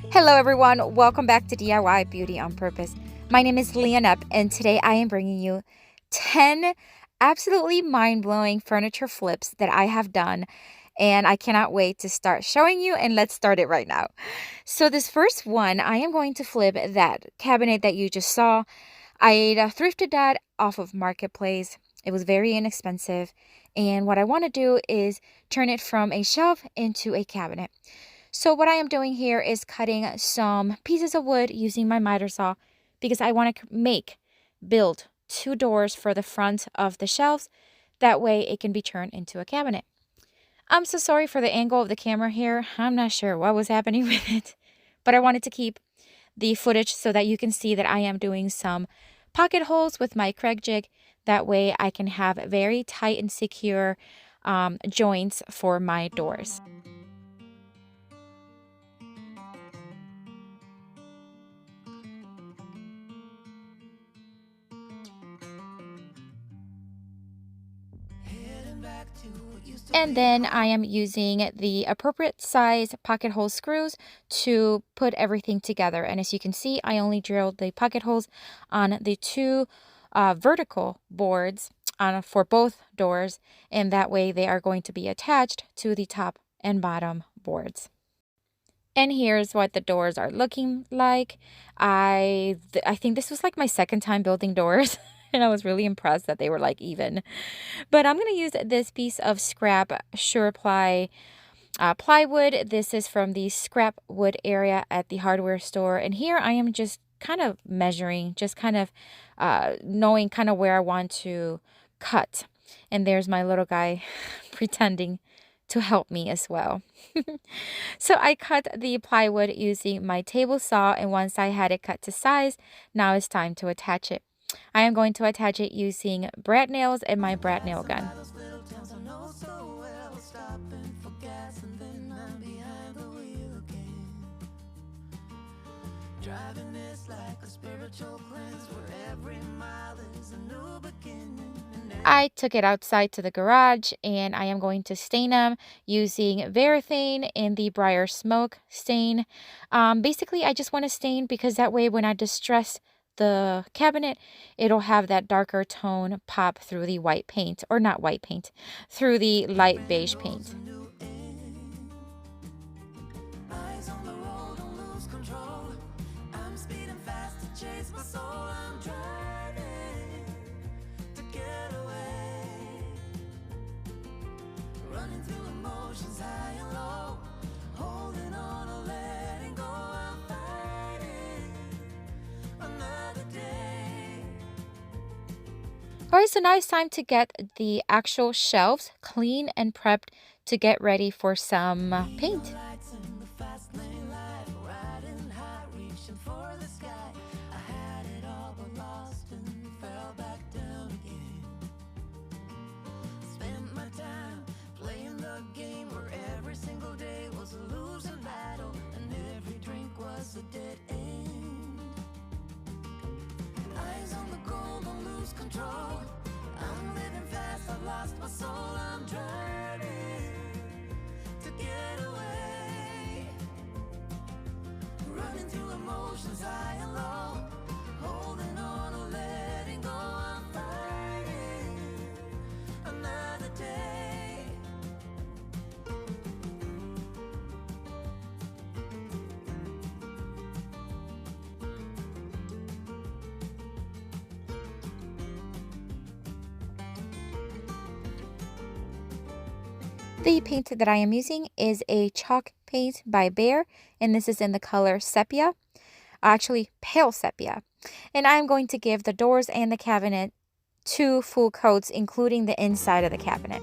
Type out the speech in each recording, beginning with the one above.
Hello everyone, welcome back to DIY Beauty on Purpose. My name is Leonette and today I am bringing you 10 absolutely mind-blowing furniture flips that I have done, and I cannot wait to start showing you, and let's start it right now. So this first one, I am going to flip that cabinet that you just saw. I thrifted that off of Marketplace. It was very inexpensive, and what I want to do is turn it from a shelf into a cabinet. So what I am doing here is cutting some pieces of wood using my miter saw because I want to build two doors for the front of the shelves. That way it can be turned into a cabinet. I'm so sorry for the angle of the camera here. I'm not sure what was happening with it, but I wanted to keep the footage so that you can see that I am doing some pocket holes with my Craig jig. That way I can have very tight and secure joints for my doors. And then I am using the appropriate size pocket hole screws to put everything together. And as you can see, I only drilled the pocket holes on the two vertical boards for both doors. And that way they are going to be attached to the top and bottom boards. And here's what the doors are looking like. I think this was like my second time building doors. And I was really impressed that they were like even. But I'm going to use this piece of scrap Sureply plywood. This is from the scrap wood area at the hardware store. And here I am just kind of measuring, just kind of knowing kind of where I want to cut. And there's my little guy pretending to help me as well. So I cut the plywood using my table saw, and once I had it cut to size, now it's time to attach it. I am going to attach it using brad nails and my brad nail gun. I took it outside to the garage and I am going to stain them using Varathane in the Briar Smoke stain. Basically, I just want to stain because that way when I distress the cabinet, it'll have that darker tone pop through the white paint, or not white paint, through the light beige paint. Alright, so now it's time to get the actual shelves clean and prepped to get ready for some paint. The paint that I am using is a chalk paint by Behr, and this is in the color sepia, actually pale sepia. And I'm going to give the doors and the cabinet 2 full coats, including the inside of the cabinet.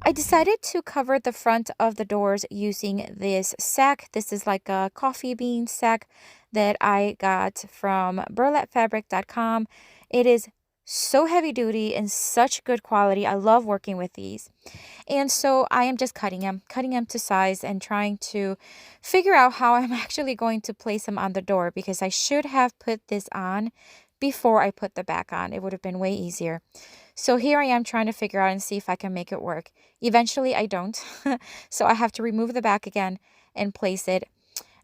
I decided to cover the front of the doors using this sack. This is like a coffee bean sack that I got from burlapfabric.com. It is so heavy duty and such good quality. I love working with these. And so I am just cutting them to size and trying to figure out how I'm actually going to place them on the door, because I should have put this on before I put the back on. It would have been way easier. So here I am trying to figure out and see if I can make it work. Eventually I don't. So I have to remove the back again and place it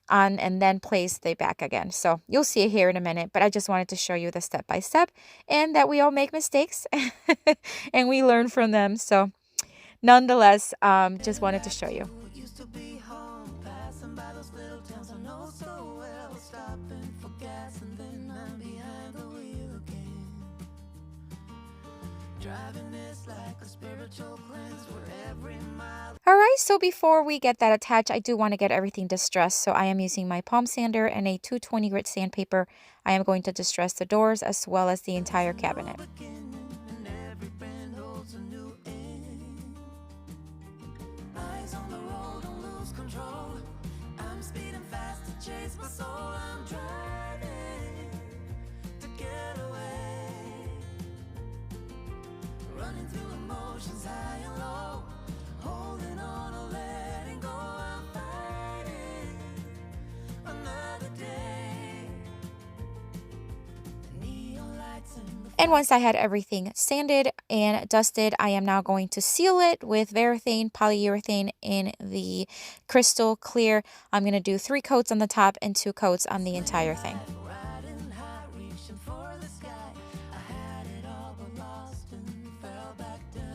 on, and then place the back again. So you'll see it here in a minute, but I just wanted to show you the step by step, and that we all make mistakes and we learn from them. So nonetheless, just wanted to show you. All right, so before we get that attached, I do want to get everything distressed. So I am using my palm sander and a 220 grit sandpaper. I am going to distress the doors as well as the entire cabinet. And once I had everything sanded and dusted, I am now going to seal it with Varathane polyurethane in the crystal clear. I'm going to do 3 coats on the top and 2 coats on the entire thing.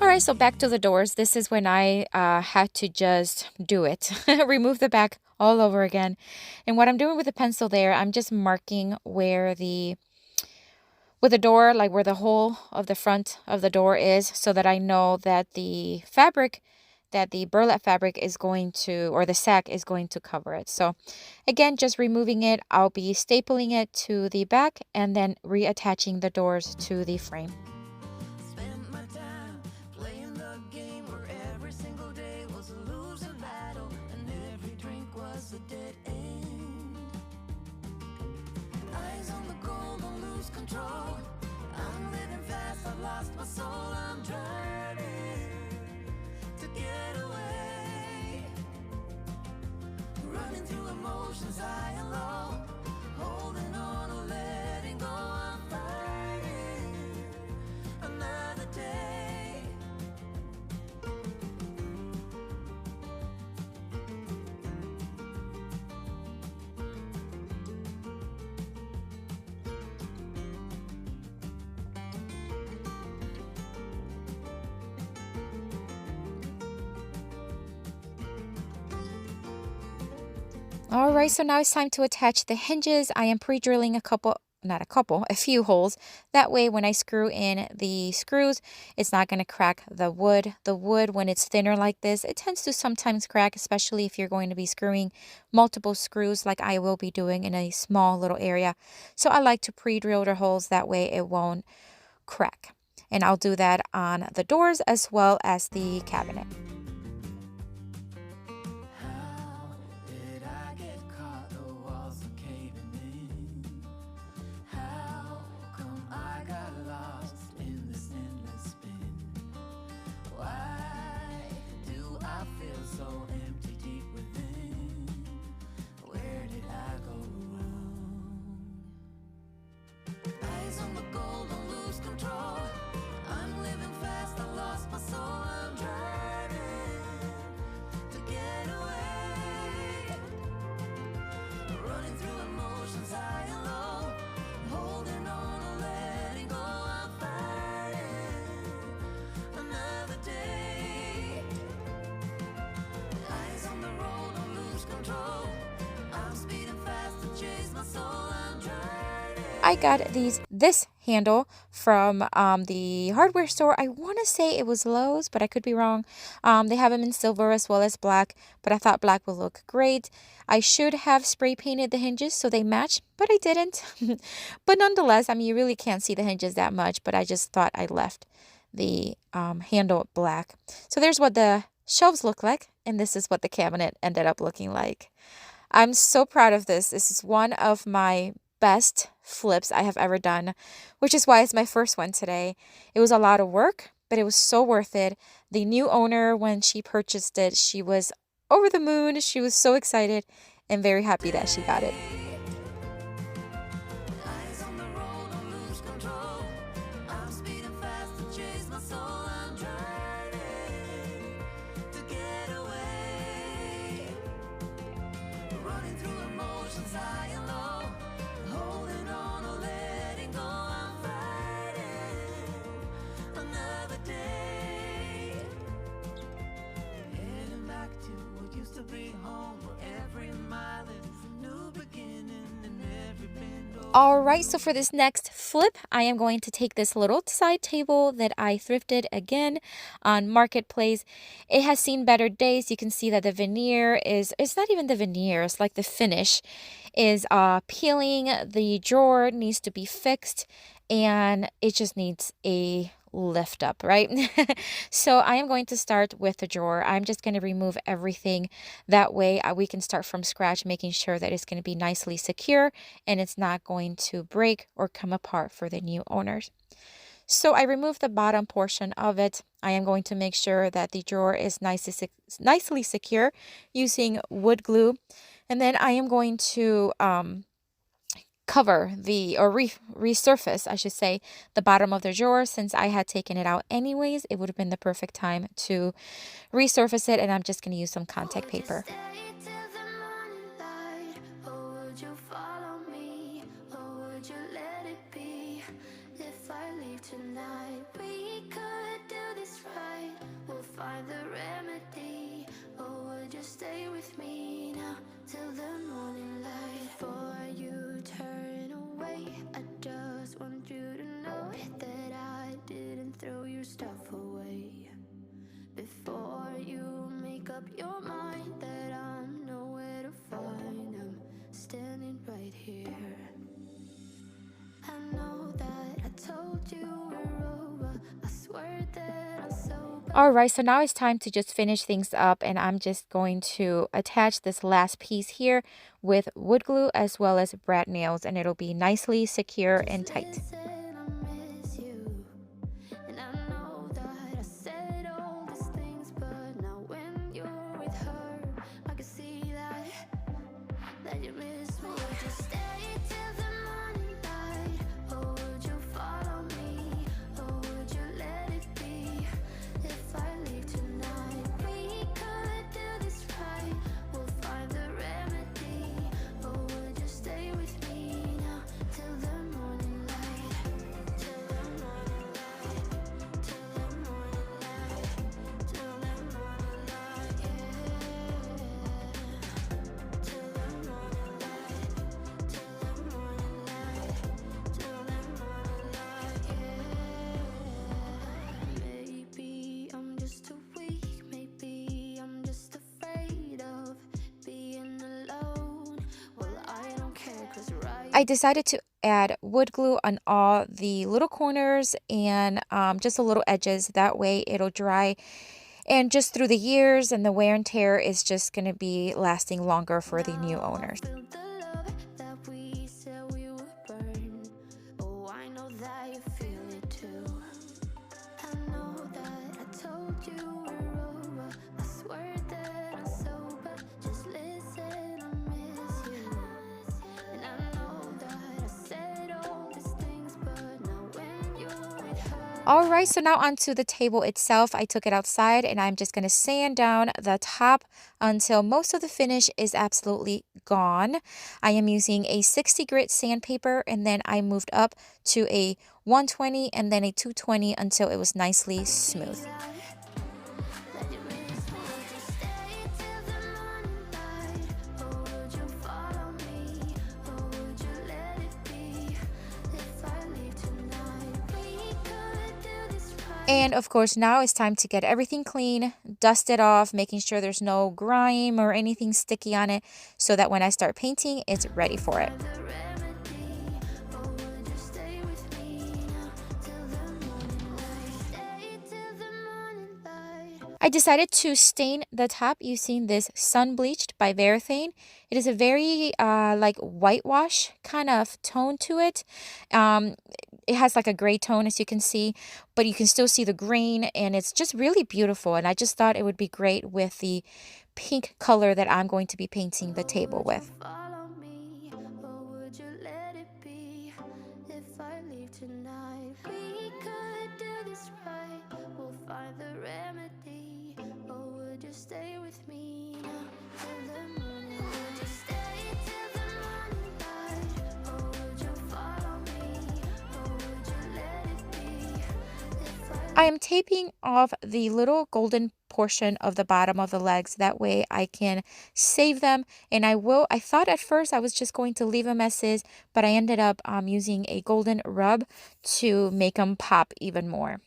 Alright, so back to the doors. This is when I had to just do it. Remove the back all over again. And what I'm doing with the pencil there, I'm just marking where with the door, like where the hole of the front of the door is, so that I know that the fabric, that the burlap fabric is going to, or the sack is going to cover it. So again, just removing it, I'll be stapling it to the back and then reattaching the doors to the frame. All right, so now it's time to attach the hinges. I am pre-drilling a few holes. That way, when I screw in the screws, it's not going to crack the wood. The wood, when it's thinner like this, it tends to sometimes crack, especially if you're going to be screwing multiple screws like I will be doing in a small little area. So I like to pre-drill the holes. That way it won't crack. And I'll do that on the doors as well as the cabinet. I got this handle from the hardware store. I want to say it was Lowe's, but I could be wrong. They have them in silver as well as black, but I thought black would look great. I should have spray painted the hinges so they match, but I didn't. But nonetheless, I mean, you really can't see the hinges that much, but I just thought I left the handle black. So there's what the shelves look like, and this is what the cabinet ended up looking like. I'm so proud of this. This is one of my best flips I have ever done, which is why it's my first one today. It was a lot of work, but it was so worth it. The new owner, when she purchased it, she was over the moon. She was so excited and very happy that she got it. Alright, so for this next flip, I am going to take this little side table that I thrifted again on Marketplace. It has seen better days. You can see that the veneer it's not even the veneer, it's like the finish is peeling. The drawer needs to be fixed and it just needs a lift up, right? So I am going to start with the drawer. I'm just going to remove everything. That way we can start from scratch, making sure that it's going to be nicely secure and it's not going to break or come apart for the new owners. So I removed the bottom portion of it. I am going to make sure that the drawer is nicely secure using wood glue. And then I am going to cover resurface, I should say, the bottom of the drawer. Since I had taken it out anyways, it would have been the perfect time to resurface it, and I'm just going to use some contact paper. Stay with me now till the morning light. Before you turn away, I just want you to know that I didn't throw your stuff away. Before you make up your mind that I'm nowhere to find, I'm standing right here. I know that I told you we're over. I swear that I'm so. Alright, so now it's time to just finish things up, and I'm just going to attach this last piece here with wood glue as well as brad nails, and it'll be nicely secure and tight. I decided to add wood glue on all the little corners and just the little edges. That way it'll dry, and just through the years and the wear and tear is just going to be lasting longer for the new owners. Alright, so now onto the table itself. I took it outside and I'm just going to sand down the top until most of the finish is absolutely gone. I am using a 60 grit sandpaper, and then I moved up to a 120 and then a 220 until it was nicely smooth. And of course, now it's time to get everything clean, dust it off, making sure there's no grime or anything sticky on it, so that when I start painting, it's ready for it. I decided to stain the top using this Sun Bleached by Varathane. It is a very like whitewash kind of tone to it. Um, it has like a gray tone, as you can see, but you can still see the green, and it's just really beautiful. And I just thought it would be great with the pink color that I'm going to be painting the table with. Follow me, or would you let it be? If I leave tonight, we could do this right. We'll find the remedy. Or would you stay with me now till the morning? Would you stay till the morning light? Or would you follow me? Or would you let it be? I am taping off the little golden portion of the bottom of the legs. That way I can save them. And I thought at first I was just going to leave them as is, but I ended up using a golden rub to make them pop even more.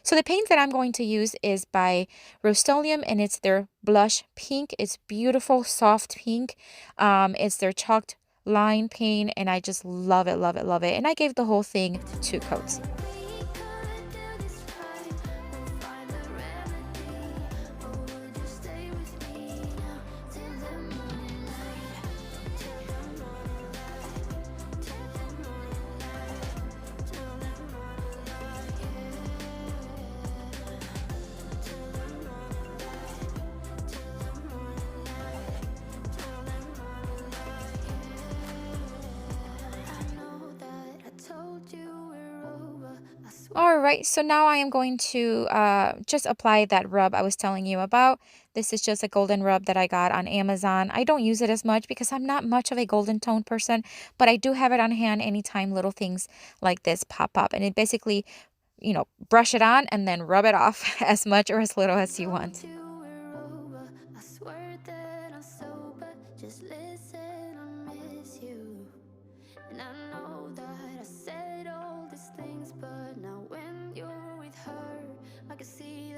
So the paint that I'm going to use is by Rust-Oleum, and it's their blush pink. It's beautiful, soft pink. It's their chalked line paint, and I just love it, love it, love it. And I gave the whole thing 2 coats. All right, so now I am going to just apply that rub I was telling you about. This is just a golden rub that I got on Amazon. I don't use it as much because I'm not much of a golden tone person, but I do have it on hand anytime little things like this pop up. And it basically, you know, brush it on and then rub it off as much or as little as you want. And I know that I said all these things, but now when you're with her, I can see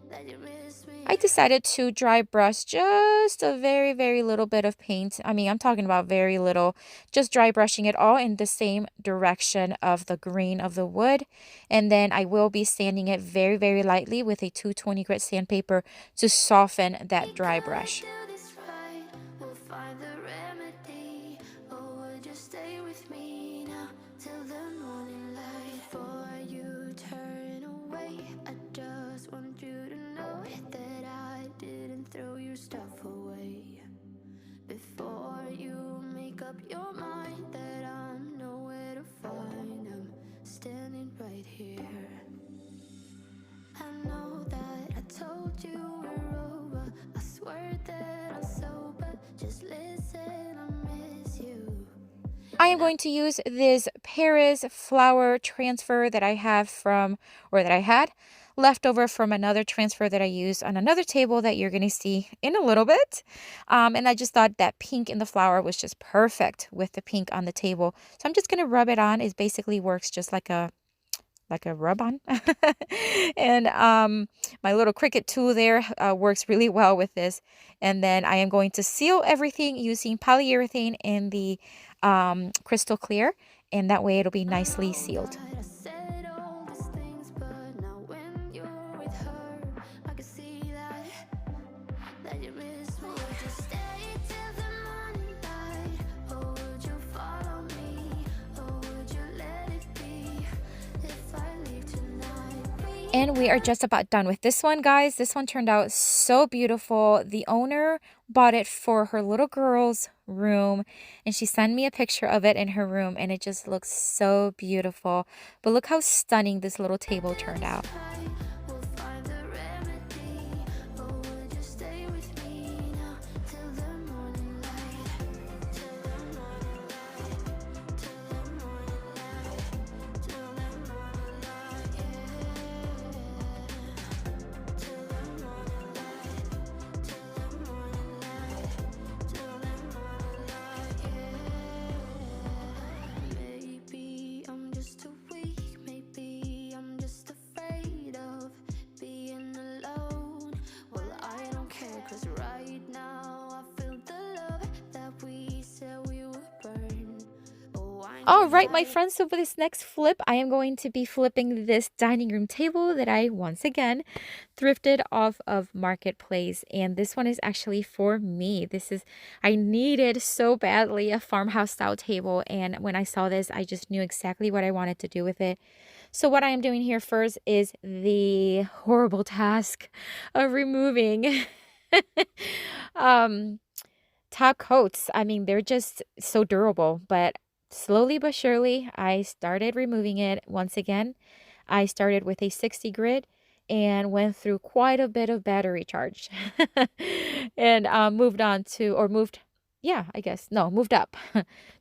that you miss me. I decided to dry brush just a very, very little bit of paint. I mean, I'm talking about very little. Just dry brushing it all in the same direction of the green of the wood. And then I will be sanding it very, very lightly with a 220 grit sandpaper to soften that dry brush. Stay with me now till the morning light. Before you turn away, I just want you to know that I didn't throw your stuff away. Before you make up your mind that I'm nowhere to find, I'm standing right here. I know that I told you we're over. I swear that I'm sober. Just listen, I miss you. I am going to use this Paris flower transfer that I have from, or that I had left over from another transfer that I used on another table that you're going to see in a little bit. And I just thought that pink in the flower was just perfect with the pink on the table. So I'm just going to rub it on. It basically works just like a rub on. And my little Cricut tool there works really well with this. And then I am going to seal everything using polyurethane in the crystal clear, and that way it'll be nicely sealed. And we are just about done with this one, guys. This one turned out so beautiful. The owner bought it for her little girl's room, and she sent me a picture of it in her room, and it just looks so beautiful. But look how stunning this little table turned out. All right, my friends, so for this next flip, I am going to be flipping this dining room table that I, once again, thrifted off of Marketplace. And this one is actually for me. I needed so badly a farmhouse style table. And when I saw this, I just knew exactly what I wanted to do with it. So what I am doing here first is the horrible task of removing um top coats. I mean, they're just so durable, but slowly but surely, I started removing it once again. I started with a 60 grit and went through quite a bit of battery charge and moved on to, or moved, yeah, I guess, no, moved up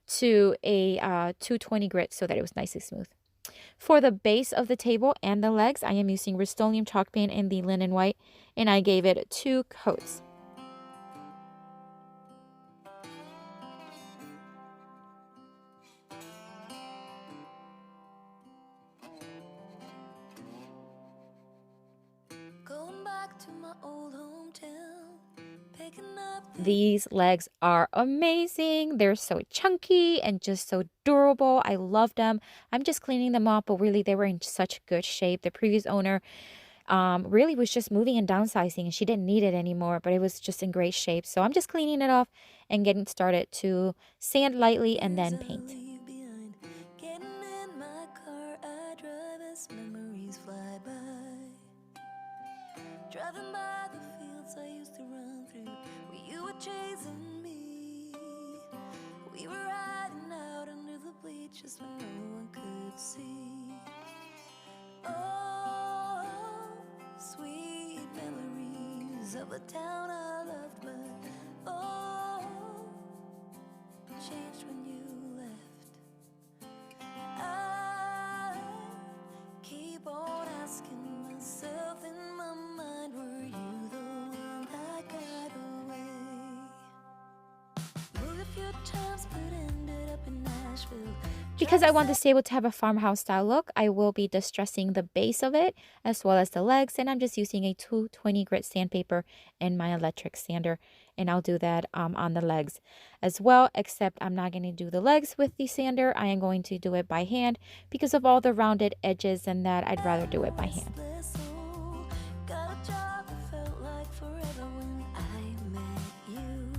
to a 220 grit so that it was nice and smooth. For the base of the table and the legs, I am using Rust-Oleum chalk paint in the linen white, and I gave it 2 coats. Going back to my old hometown, picking up These legs are amazing. They're so chunky and just so durable. I love them. I'm just cleaning them up, but really they were in such good shape. The previous owner really was just moving and downsizing, and she didn't need it anymore, but it was just in great shape. So I'm just cleaning it off and getting started to sand lightly and then paint. behind. Getting in my car, I drive as memories fly by. Driving by the fields I used to run through, where you were chasing me. We were riding out under the bleachers when no one could see. Oh, sweet memories of a town I loved, but oh, changed when you left. I keep on asking myself in my mind, were you the one that got away? Moved a few times but ended up in Nashville. Because I want this table to have a farmhouse style look, I will be distressing the base of it as well as the legs, and I'm just using a 220 grit sandpaper and my electric sander, and I'll do that on the legs as well, except I'm not going to do the legs with the sander. I am going to do it by hand because of all the rounded edges, and that I'd rather do it by hand. Got a job that felt like forever when I met you.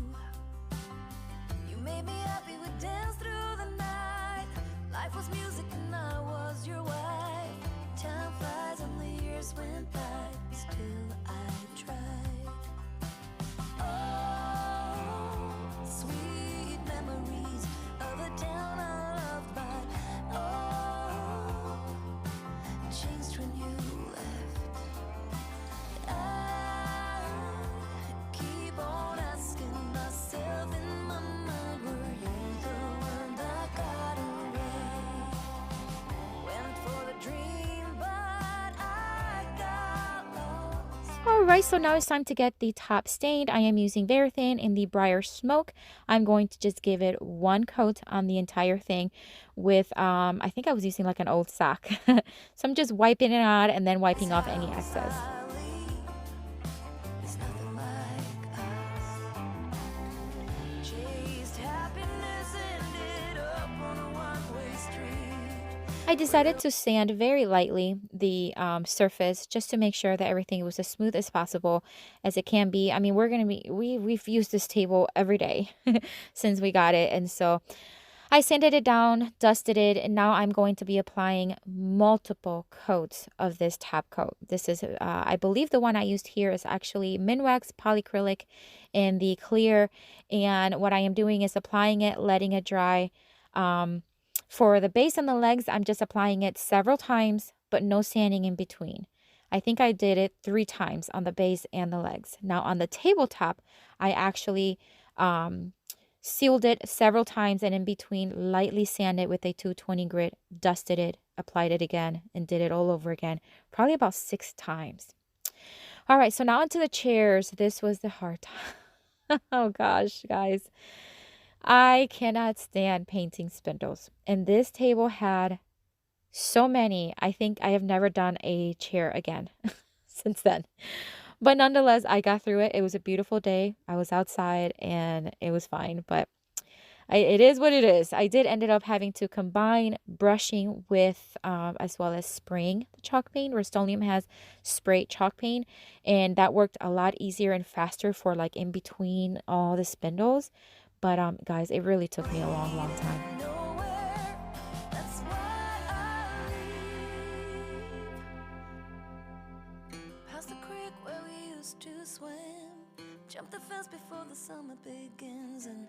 You made me happy, we danced through the night. Life was music and I was your wife. Time flies and the years went by, still I tried. Oh, sweet memories of a town I loved, but oh, changed when you left. I keep on asking myself in my mind, were you the one that got away? Went for the dream, but I got lost. Alright, so now it's time to get the top stained. I am using Verithin in the Briar Smoke. I'm going to just give it 1 coat on the entire thing with, I think I was using like an old sock. So I'm just wiping it out and then wiping off any excess. There's nothing like us. Chased happiness, ended up on a one-way street. I decided to sand very lightly the surface just to make sure that everything was as smooth as possible as it can be. I mean, we've used this table every day since we got it, and so I sanded it down, dusted it, and now I'm going to be applying multiple coats of this top coat. This is, I believe the one I used here is actually Minwax Polyacrylic in the clear, and what I am doing is applying it, letting it dry. For the base and the legs, I'm just applying it several times, but no sanding in between. I think I did it 3 times on the base and the legs. Now on the tabletop, I actually sealed it several times, and in between lightly sanded with a 220 grit, dusted it, applied it again, and did it all over again, probably about 6 times. All right, so now onto the chairs. This was the hard time. Oh gosh, guys. I cannot stand painting spindles, and this table had so many. I think I have never done a chair again since then. But nonetheless, I got through it. It was a beautiful day. I was outside and it was fine. But it is what it is. I did ended up having to combine brushing with as well as spraying the chalk paint. Rust-Oleum has sprayed chalk paint, and that worked a lot easier and faster for like in between all the spindles. But guys, it really took me a long, long time. Past the creek where we used to swim, jump the fence before the summer begins, and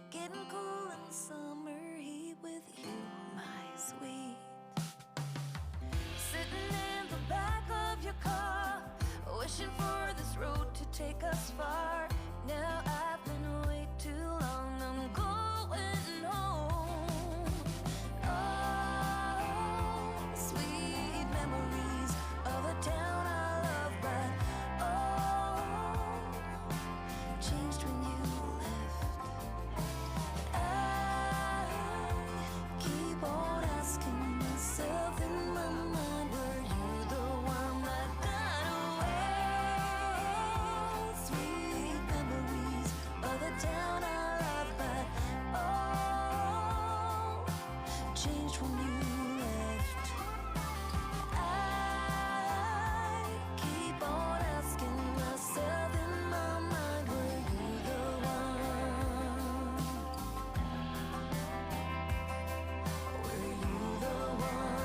getting cool in the summer heat with you, my sweet. Sitting in the back of your car, wishing for this road to take us far. Now I've been away too long, I'm going home. Oh, sweet memories of a town I love, but oh, changed when you left. I keep on asking myself in my mind, were you the one that got away? Sweet memories of the town I love, but oh, changed when you left. I keep on asking myself in my mind, were you the one? Were you the one?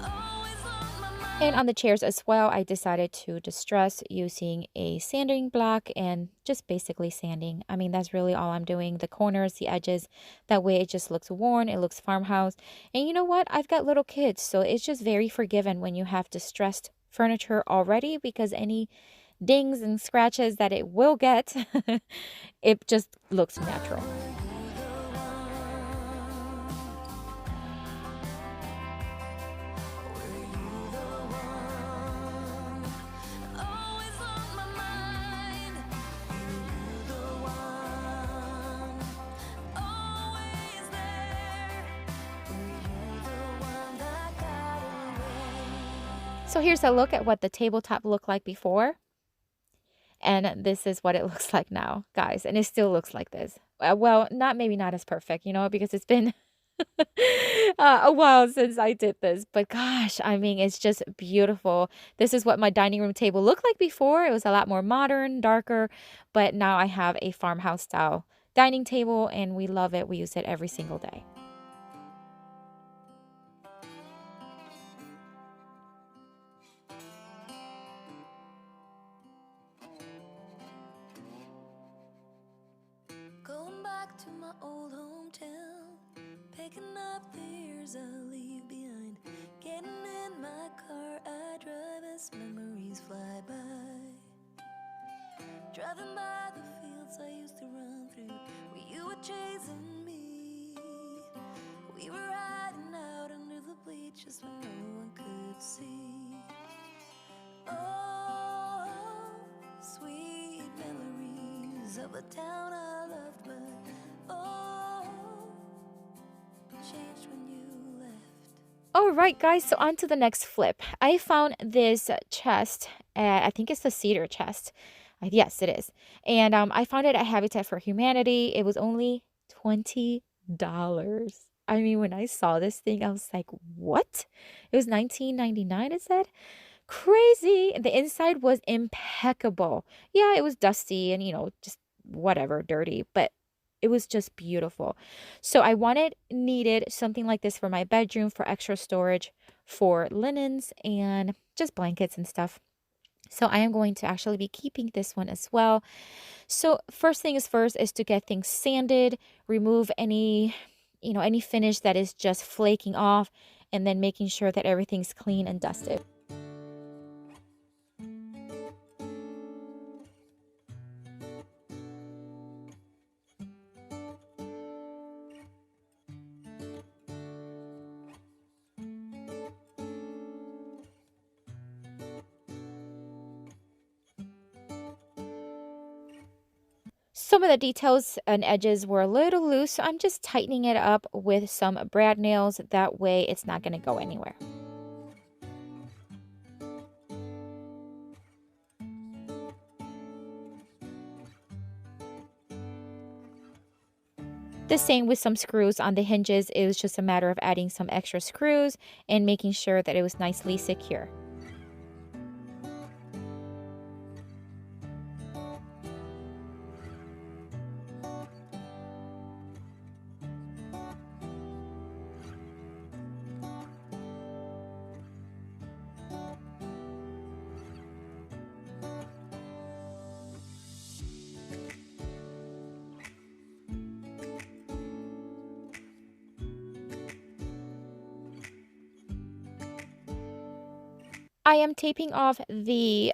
Always on my mind. And on the chairs as well, I decided to distress using a sanding block and just basically sanding. I mean, that's really all I'm doing. The corners, the edges, that way it just looks worn, it looks farmhouse. And you know what? I've got little kids, so it's just very forgiven when you have distressed furniture already, because any dings and scratches that it will get, it just looks natural. Always on my mind, you the one, always there. Were you the one that got away? So here's a look at what the tabletop looked like before. And this is what it looks like now, guys. And it still looks like this. Well, maybe not as perfect, because it's been a while since I did this. But gosh, I mean, it's just beautiful. This is what my dining room table looked like before. It was a lot more modern, darker. But now I have a farmhouse style dining table, and we love it. We use it every single day. Going back to my old hometown, picking up the years I leave behind. Getting in my car, I drive as memories fly by. Driving by the fields I used to run through, where you were chasing me. We were riding out under the bleachers when no one could see. Oh, sweet memories of a town I loved, but oh, changed when you left. All right, guys, so on to the next flip. I found this chest. I think it's the Cedar chest. Yes, it is. And I found it at Habitat for Humanity. It was only $20. I mean, when I saw this thing, I was like, what? It was $19.99, it said. Crazy. The inside was impeccable. Yeah, it was dusty and, just whatever, dirty, but it was just beautiful. So I needed something like this for my bedroom for extra storage for linens and just blankets and stuff. So I am going to actually be keeping this one as well. So first thing is first is to get things sanded, remove any finish that is just flaking off, and then making sure that everything's clean and dusted. Some of the details and edges were a little loose, so I'm just tightening it up with some brad nails. That way it's not going to go anywhere. The same with some screws on the hinges. It was just a matter of adding some extra screws and making sure that it was nicely secure. I am taping off the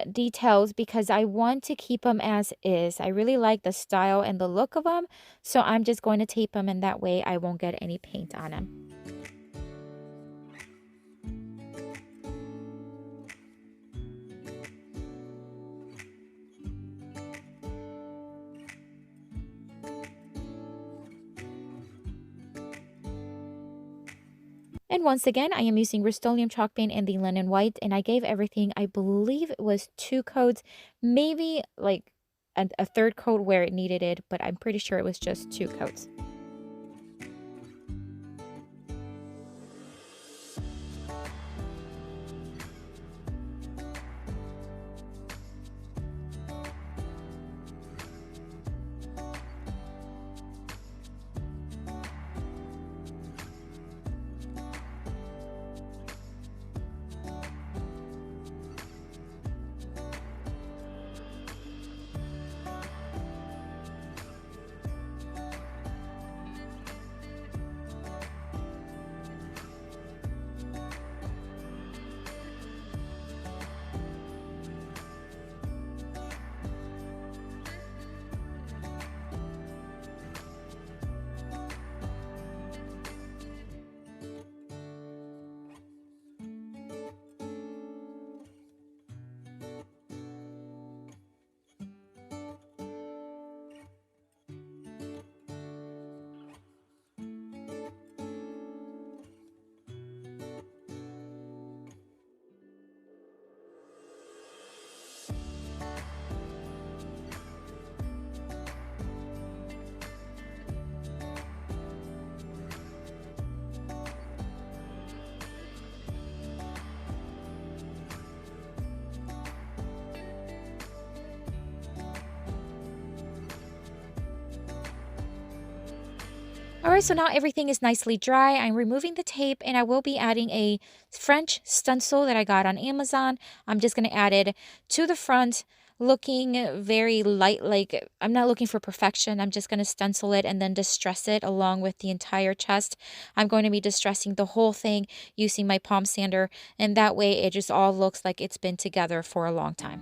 details because I want to keep them as is. I really like the style and the look of them, so I'm just going to tape them, and that way I won't get any paint on them. And once again, I am using Rust-Oleum chalk paint and the linen white, and I gave everything, I believe it was 2 coats, maybe like a third coat where it needed it, but I'm pretty sure it was just 2 coats. Alright, so now everything is nicely dry. I'm removing the tape, and I will be adding a French stencil that I got on Amazon. I'm just going to add it to the front, looking very light, like I'm not looking for perfection. I'm just going to stencil it and then distress it along with the entire chest. I'm going to be distressing the whole thing using my palm sander, and that way it just all looks like it's been together for a long time.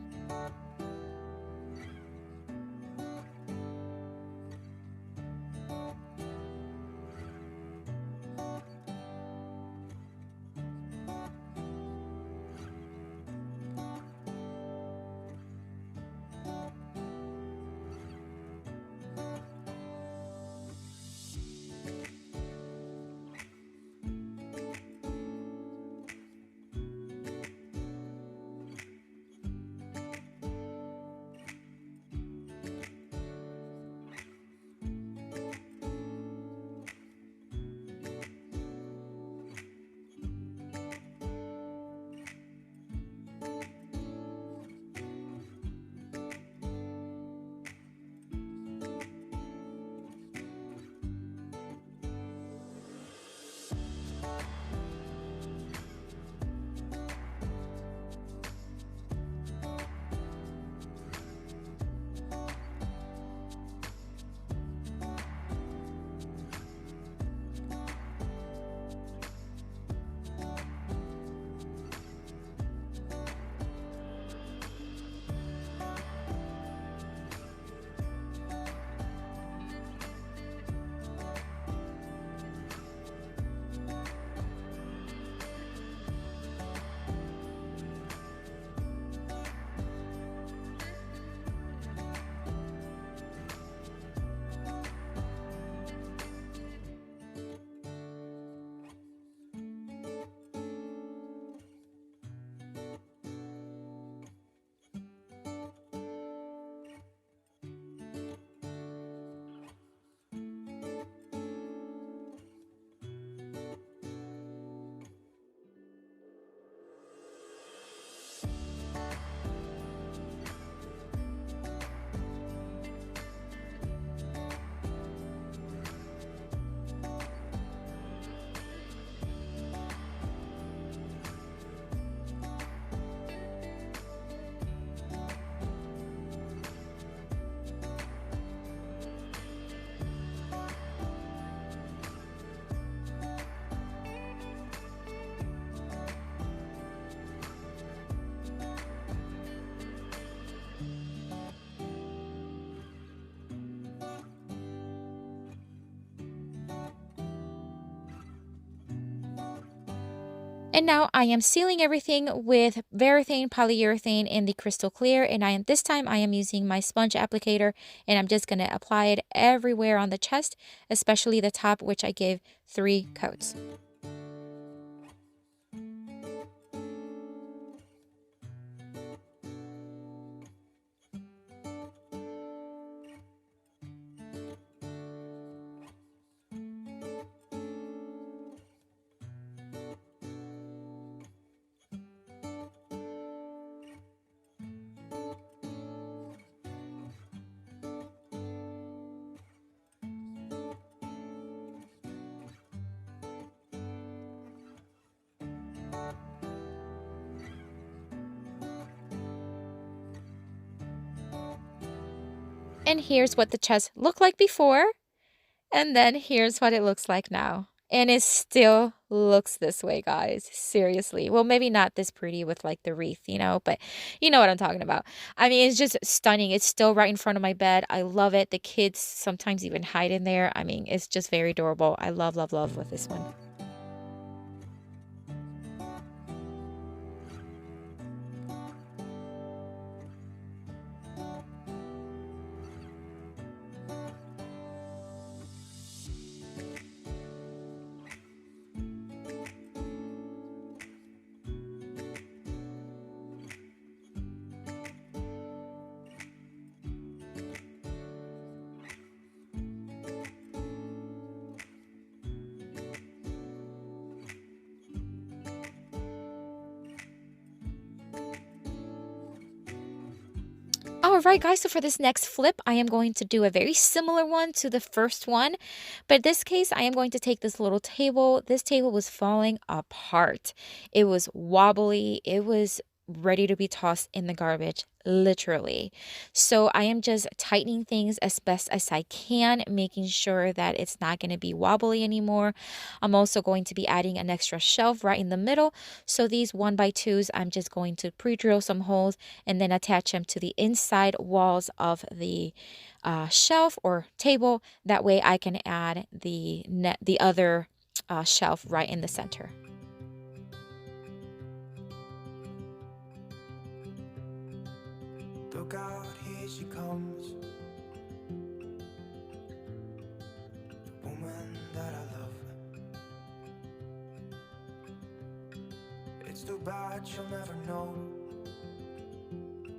And now I am sealing everything with Varathane polyurethane in the crystal clear, and this time I am using my sponge applicator, and I'm just going to apply it everywhere on the chest, especially the top, which I gave 3 coats. And here's what the chest looked like before, and then here's what it looks like now. And it still looks this way, guys. Seriously. Well, maybe not this pretty with like the wreath, but you know what I'm talking about. I mean, it's just stunning. It's still right in front of my bed. I love it. The kids sometimes even hide in there. I mean, it's just very adorable. I love, love, love with this one. Alright guys, so for this next flip, I am going to do a very similar one to the first one. But in this case, I am going to take this little table. This table was falling apart. It was wobbly. It was ready to be tossed in the garbage, literally. So I am just tightening things as best as I can, making sure that it's not going to be wobbly anymore. I'm also going to be adding an extra shelf right in the middle. So these 1x2s, I'm just going to pre-drill some holes and then attach them to the inside walls of the shelf or table. That way I can add the other shelf right in the center. Look out, here she comes, the woman that I love. It's too bad she'll never know.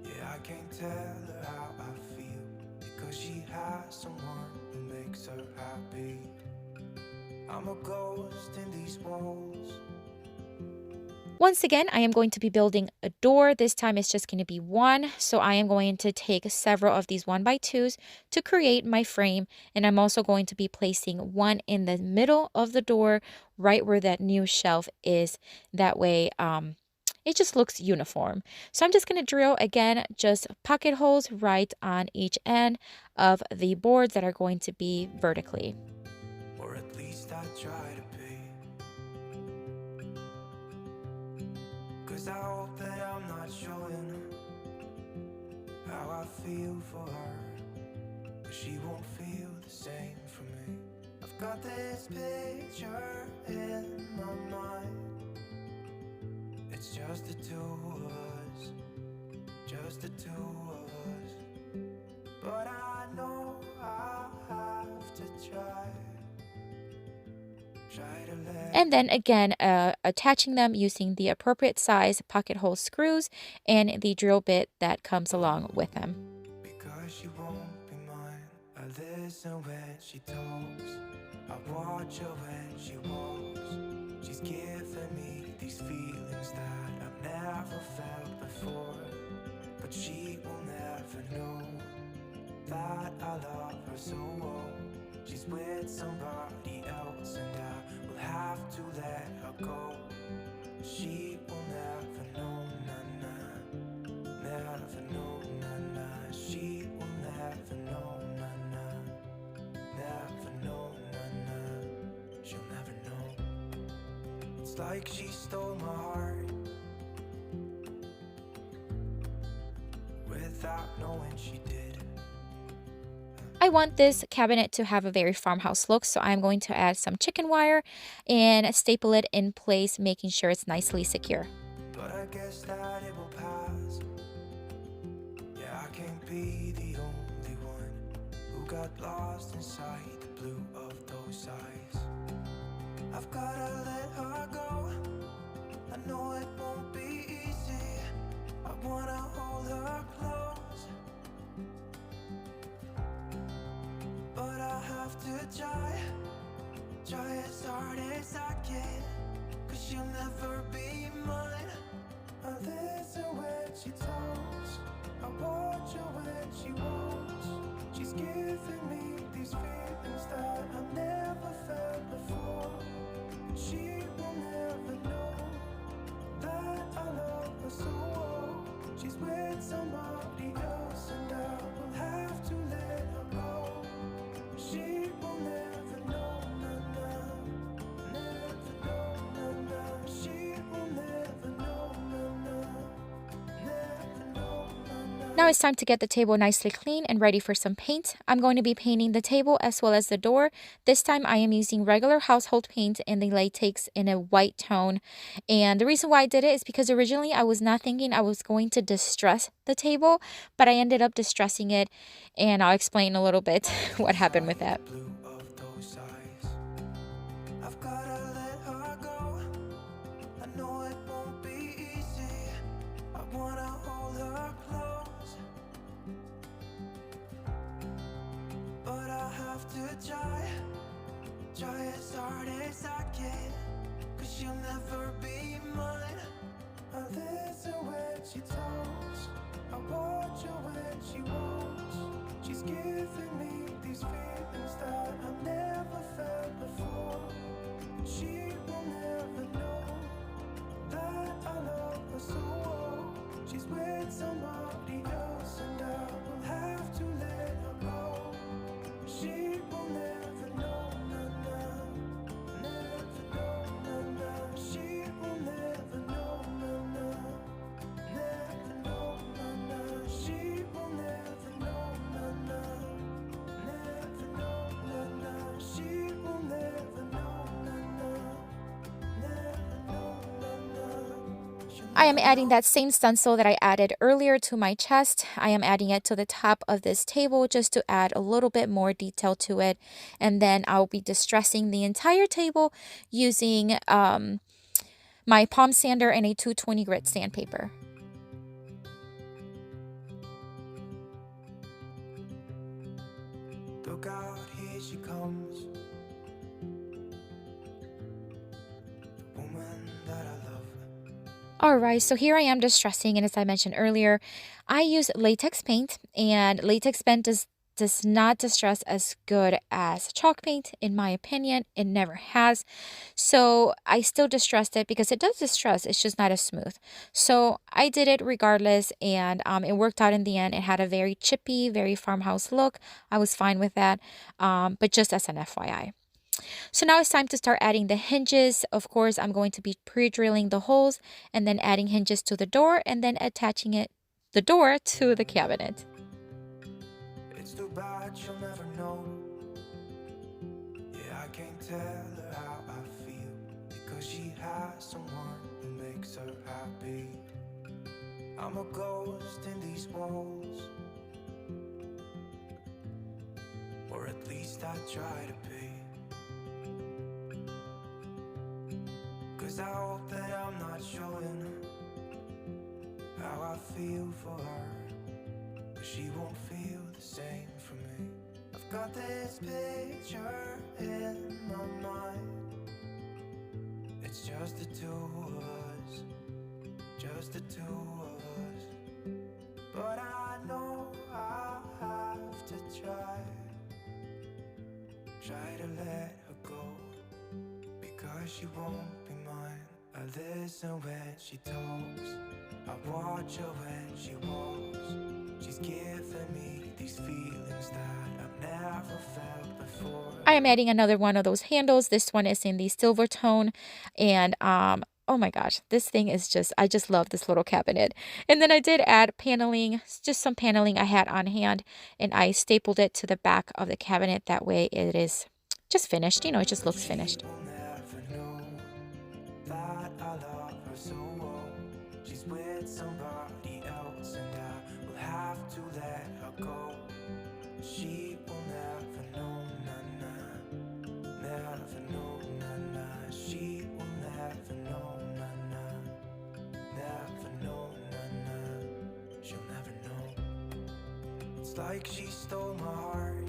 Yeah, I can't tell her how I feel, because she has someone who makes her happy. I'm a ghost in these walls. Once again, I am going to be building a door. This time it's just going to be one. So I am going to take several of these 1x2s to create my frame. And I'm also going to be placing one in the middle of the door, right where that new shelf is. That way, it just looks uniform. So I'm just going to drill again, just pocket holes right on each end of the boards that are going to be vertically. Or at least I try to be. 'Cause I hope that I'm not showing how I feel for her, but she won't feel the same for me. I've got this picture in my mind. It's just the two of us, just the two of us. But I know I have to try. And then again, attaching them using the appropriate size pocket hole screws and the drill bit that comes along with them. Because she won't be mine. I listen when she talks, I watch her when she walks. She's giving me these feelings that I've never felt before. But she will never know that I love her so well. She's with somebody else and I will have to let her go. She will never know, nah, nah. Never know, nah, nah. She will never know, nah, nah. Never know, nah, nah. She'll never know. It's like she stole my heart without knowing she did. I want this cabinet to have a very farmhouse look, so I'm going to add some chicken wire and staple it in place, making sure it's nicely secure. But I guess that it will pass. Yeah, I can't be the only one who got lost inside the blue of those eyes. I've gotta let her go. I know it won't be easy. I wanna hold her close, but I have to try as hard as I can, 'cause she'll never be mine. I listen when she talks, I watch her when she walks. She's giving me these feelings that I've never felt before. She will never know that I love her so well. She's with somebody else and I will have to let her go. She will never know, never know, she will never know, never know. Now it's time to get the table nicely clean and ready for some paint. I'm going to be painting the table as well as the door. This time I am using regular household paint in the latex in a white tone. And the reason why I did it is because originally I was not thinking I was going to distress the table, but I ended up distressing it, and I'll explain a little bit what happened with that. I've gotta let her go. I know it won't be easy. I wanna hold her close, but I have to try as hard as I can, 'cause she'll never be mine. I listen when she talks, I watch her when she walks. She's giving me these feelings that I've never felt before. She will never know that I love her so well. She's with somebody else and I will have to let her go. She will never know, never know, she will never know, never know, she will never know, never know, she will never know, I am adding that same stencil that I added earlier to my chest. I am adding it to the top of this table just to add a little bit more detail to it. And then I'll be distressing the entire table using my palm sander and a 220 grit sandpaper. Look out, here she comes, the woman that I love. Alright, so here I am distressing, and as I mentioned earlier, I use latex paint, and latex paint does not distress as good as chalk paint, in my opinion. It never has. So I still distressed it because it does distress, it's just not as smooth. So I did it regardless, and it worked out in the end. It had a very chippy, very farmhouse look. I was fine with that, but just as an FYI. So now it's time to start adding the hinges. Of course, I'm going to be pre-drilling the holes and then adding hinges to the door and then attaching the door to the cabinet. It's too bad she'll never know. Yeah, I can't tell her how I feel, because she has someone who makes her happy. I'm a ghost in these walls, or at least I try to be. 'Cause I hope that I'm not showing how I feel for her, but she won't feel the same for me. I've got this picture in my mind. It's just the two of us, just the two of us. But I know I have to try to let her go, because she won't be mine. I listen when she talks, I watch her when she walks. She's giving me these feelings that I've never felt before. I am adding another one of those handles. This one is in the silver tone, and oh my gosh, this thing is just, I just love this little cabinet. And then I did add paneling, just some paneling I had on hand, and I stapled it to the back of the cabinet. That way it is just finished, you know, it just looks finished. She's with somebody else, and I will have to let her go. She will never know, nah, nah. Never know, nah, nah. She will never know, nah, nah. Never know, nah, nah. She'll never know. It's like she stole my heart.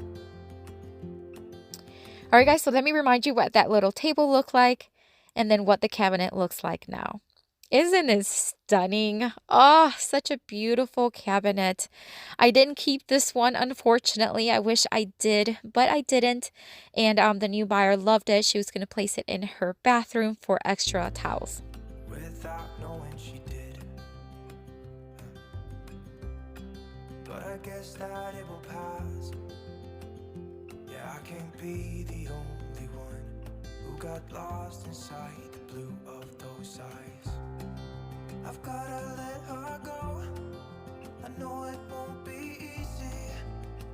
All right, guys, so let me remind you what that little table looked like and then what the cabinet looks like now. Isn't it stunning? Oh, such a beautiful cabinet. I didn't keep this one, unfortunately. I wish I did, but I didn't. And the new buyer loved it. She was going to place it in her bathroom for extra towels. Without knowing she did. But I guess that it will pass. Yeah, I can't be the only one who got lost inside the blue of those eyes. I've gotta let her go. I know it won't be easy.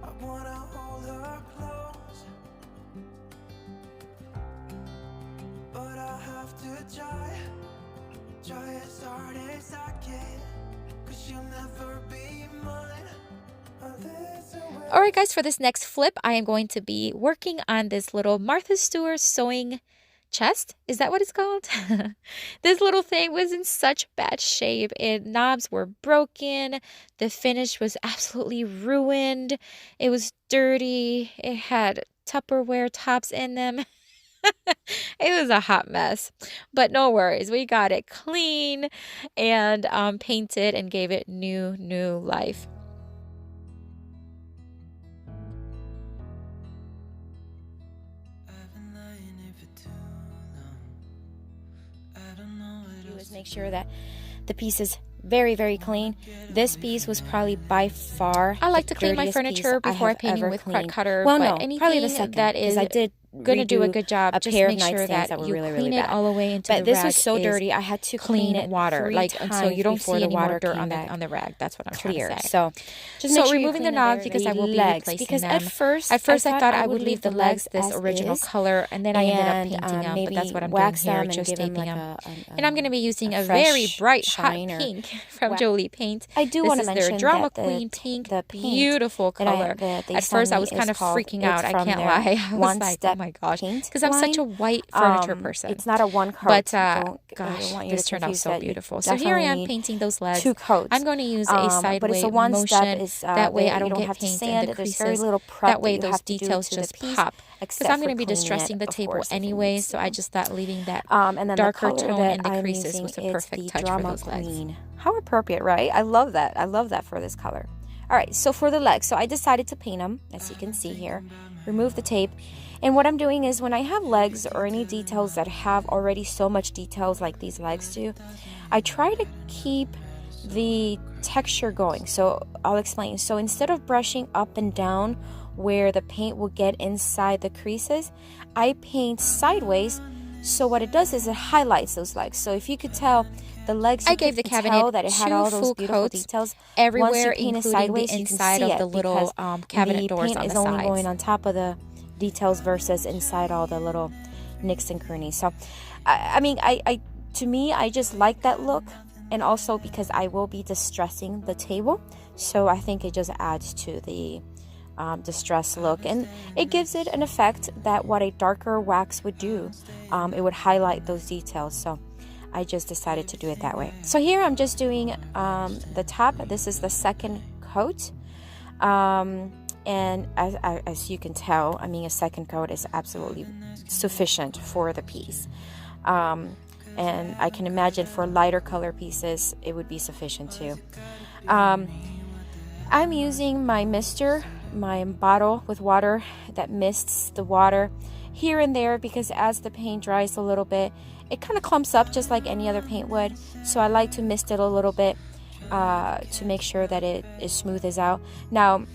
I wanna hold her close, but I have to try as hard as I can, 'cause she'll never be mine. All right, guys, for this next flip, I am going to be working on this little Martha Stewart sewing chest. Is that what it's called? This little thing was in such bad shape. Knobs were broken. The finish was absolutely ruined. It was dirty. It had Tupperware tops in them. It was a hot mess, but no worries. We got it clean and painted and gave it new life. Make sure that the piece is very clean. This piece was probably by far I like to clean my furniture before I paint it with cut cutter. Well, but no, anything probably the second, that is I did going to do a good job. Just make sure that you clean it all the way into the rag. But this was so dirty, I had to clean it water, like until you don't see any more dirt on the rag. That's what I'm trying to say. So, just make sure removing the knobs because I will be replacing them. At first I thought I would leave the legs this original color, and then I ended up painting them. But that's what I'm doing here, just taping them. And I'm going to be using a very bright hot pink from Jolie Paint. I do want to mention their Drama Queen pink, beautiful color. At first, I was kind of freaking out. I can't lie. I was like, oh my gosh, because I'm such a white furniture person. It's not a one coat. But gosh, this turned out so beautiful. So here I am painting those legs. 2 coats. I'm going to use a sideways motion. That way I don't get paint in the creases. That way those details just pop. Because I'm going to be distressing the table anyway, so I just thought leaving that darker tone in the creases was a perfect touch for those legs. How appropriate, right? I love that. I love that for this color. All right, so for the legs, so I decided to paint them, as you can see here. Remove the tape. And what I'm doing is when I have legs or any details that have already so much details like these legs do, I try to keep the texture going. So I'll explain. So instead of brushing up and down where the paint will get inside the creases, I paint sideways. So what it does is it highlights those legs. So if you could tell, the legs, I gave the cabinet that it had all those beautiful details everywhere, including the inside of the little cabinet doors on the sides. The paint is only going on top of the details versus inside all the little nicks and crannies. So I mean, to me, I just like that look, and also because I will be distressing the table, so I think it just adds to the distressed look, and it gives it an effect that what a darker wax would do. It would highlight those details. So I just decided to do it that way. So here I'm just doing the top. This is the second coat. And as you can tell, I mean, a second coat is absolutely sufficient for the piece. And I can imagine for lighter color pieces, it would be sufficient too. I'm using my mister, my bottle with water that mists the water here and there, because as the paint dries a little bit, it kind of clumps up just like any other paint would. So I like to mist it a little bit to make sure that it smoothes out. Now,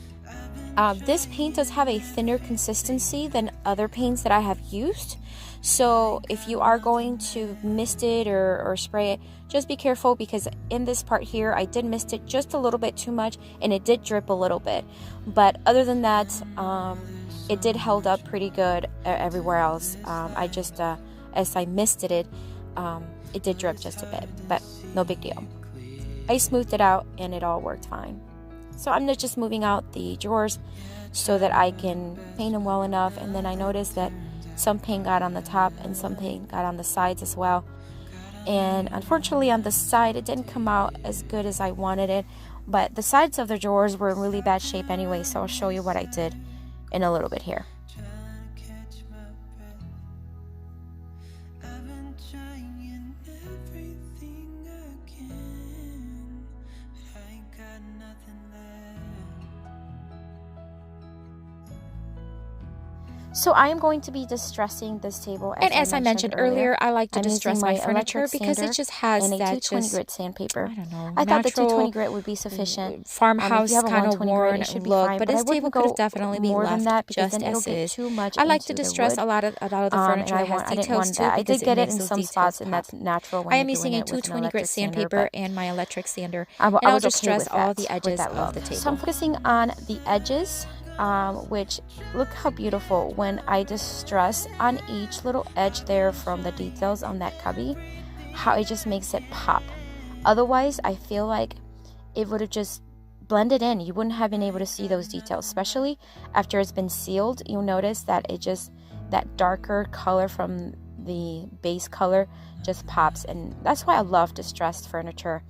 This paint does have a thinner consistency than other paints that I have used. So if you are going to mist it or spray it, just be careful, because in this part here, I did mist it just a little bit too much and it did drip a little bit. But other than that, it did held up pretty good everywhere else. I just, as I misted it, it did drip just a bit, but no big deal. I smoothed it out and it all worked fine. So I'm just moving out the drawers so that I can paint them well enough. And then I noticed that some paint got on the top and some paint got on the sides as well. And unfortunately on the side, it didn't come out as good as I wanted it. But the sides of the drawers were in really bad shape anyway, so I'll show you what I did in a little bit here. So I am going to be distressing this table. As I mentioned earlier, I like to distress my furniture because it just has and a that 220 grit sandpaper. I don't know. I thought the 220 grit would be sufficient. Farmhouse kind of worn look, fine, but this table could have definitely been more than left that, because just then it'll as get is. too much I like to into the distress wood. a lot of the furniture that has details too. I did get it in those some details spots, and pop. that's natural when I am you're using doing a it with an 220 grit electric sander, sandpaper but and my electric sander, I and I'll was okay distress with all that, the with edges that of look. the table. So I'm focusing on the edges, which look how beautiful when I distress on each little edge there from the details on that cubby, how it just makes it pop. Otherwise, I feel like it would have just blended in. You wouldn't have been able to see those details, especially after it's been sealed. You'll notice that that darker color from the base color just pops, and that's why I love distressed furniture.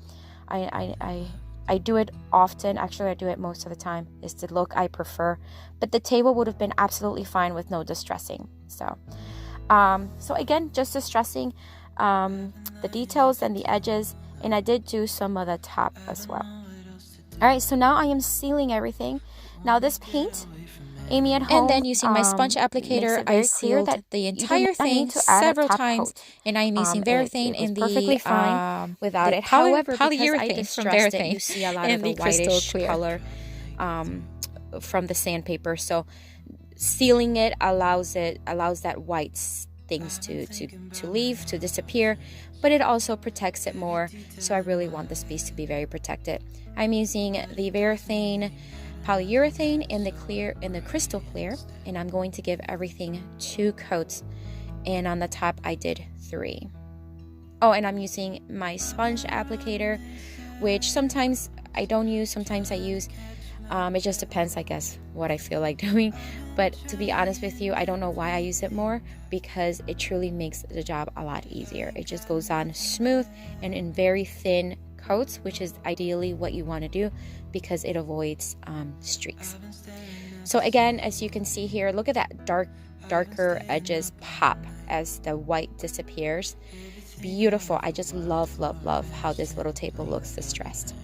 I do it often. Actually, I do it most of the time. It's the look I prefer. But the table would have been absolutely fine with no distressing. So again, just distressing the details and the edges. And I did do some of the top as well. All right, so now I am sealing everything. Now this paint, Amy at home, and then using my sponge applicator, I sealed the entire thing several times, and I am using Varathane in the perfectly fine without it. However, polyurethane from Varathane, you see a lot and of the whitish color from the sandpaper. So sealing it allows that white things to leave, to disappear, but it also protects it more. So I really want this piece to be very protected. I'm using the Varathane polyurethane in the crystal clear, and I'm going to give everything 2 coats, and on the top I did 3. Oh, and I'm using my sponge applicator, which sometimes I don't use, sometimes I use. It just depends, I guess, what I feel like doing. But to be honest with you, I don't know why I use it more, because it truly makes the job a lot easier. It just goes on smooth and in very thin coats, which is ideally what you want to do, because it avoids streaks. So again, as you can see here, look at that darker edges pop as the white disappears. Beautiful. I just love how this little table looks distressed.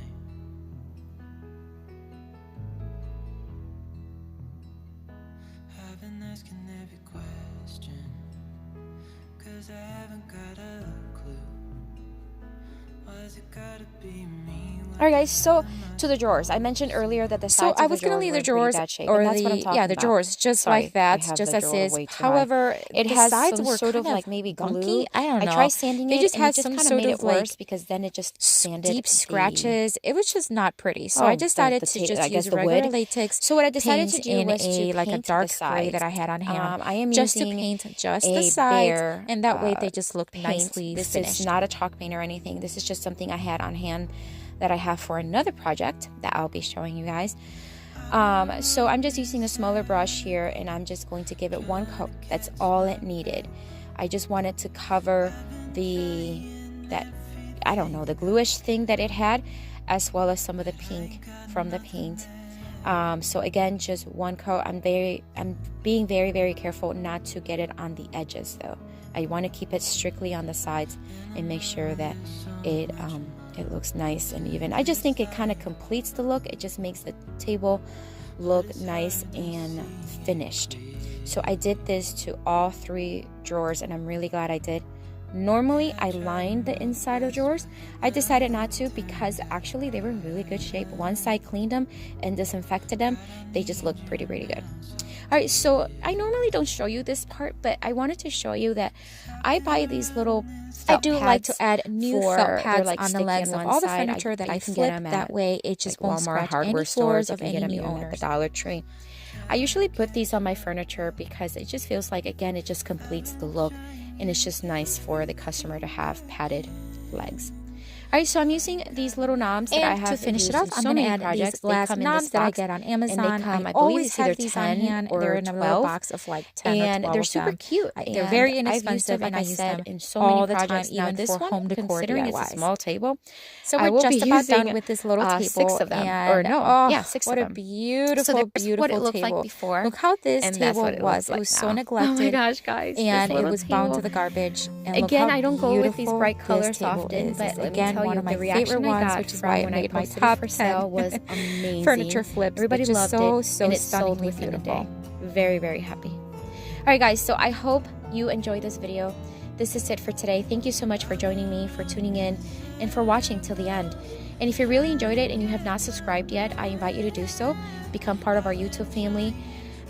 Alright guys, so to the drawers. I mentioned earlier that the sides I of was the going to leave the drawers drawers, or or the drawers just like that, just as is. However, it the has sides some were sort kind of like maybe funky. glue. I don't know. I tried sanding it, just and has it just some kind of sort made of it worse, because then it just sanded deep scratches. It was just not pretty. So I decided to just I guess use the regular wood. latex. So what I decided to do in was to like a paint dark the gray that sides. I had on hand. I am just to using paint just a the sides, bare, and that way they just look paint. nicely This finished. is not a chalk paint or anything. This is just something I had on hand that I have for another project that I'll be showing you guys. So I'm just using a smaller brush here, and I'm just going to give it 1 coat. That's all it needed. I just wanted to cover the gluish thing that it had, as well as some of the pink from the paint. So again, just 1 coat. I'm being very, very careful not to get it on the edges though. I want to keep it strictly on the sides and make sure that it looks nice and even. I just think it kind of completes the look. It just makes the table look nice and finished. So I did this to all 3 drawers, and I'm really glad I did. Normally, I line the inside of drawers. I decided not to because actually they were in really good shape. Once I cleaned them and disinfected them, they just looked pretty good. All right, so I normally don't show you this part, but I wanted to show you that I buy these little felt I do like to add new felt pads on the legs of all the furniture that I flip. That way, it just won't scratch any floors of any new owners. At the Dollar Tree. I usually put these on my furniture because it just feels like, again, it just completes the look, and it's just nice for the customer to have padded legs. All right, so I'm using these little knobs that I have to finish it used off, in I'm so going to many add these projects. They glass come in knobs this that I box, get on and Amazon. they come, I I believe always it's have either these on 10 hand. or They're in a 12. little box of like 10 And or 12 they're of super them. cute. They're very And I've inexpensive, used them, and I like I use said, them in so all many the time, projects. Now even this for one, home decor considering it's a DIYs. small table, So I we're will just be about using done with this little table. 6 of them, And or no, 6 what of a them. beautiful, So there's beautiful what it looked table. like before, Look how this and that's table what it was. looks like It was so now. neglected. Oh my gosh, guys! And this it was bound to table. the garbage. And Again, look how I don't go with these beautiful bright this colors table often, is. but It's let me again tell one you, of my the reaction favorite I ones, got which is from why it when I made my posted it top for 10 sale was amazing. furniture flips. Everybody It's just loved so it, and it sold stunningly within a beautiful. day. Very happy. All right, guys. So I hope you enjoyed this video. This is it for today. Thank you so much for joining me, for tuning in, and for watching till the end. And if you really enjoyed it and you have not subscribed yet, I invite you to do so. Become part of our YouTube family.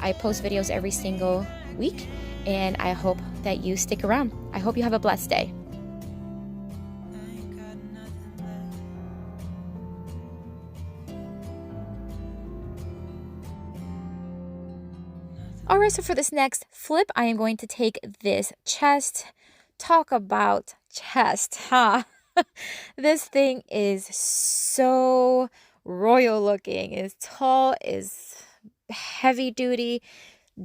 I post videos every single week, and I hope that you stick around. I hope you have a blessed day. All right, so for this next flip, I am going to take this chest. Talk about chest, huh? This thing is so royal looking. It's tall, is heavy duty,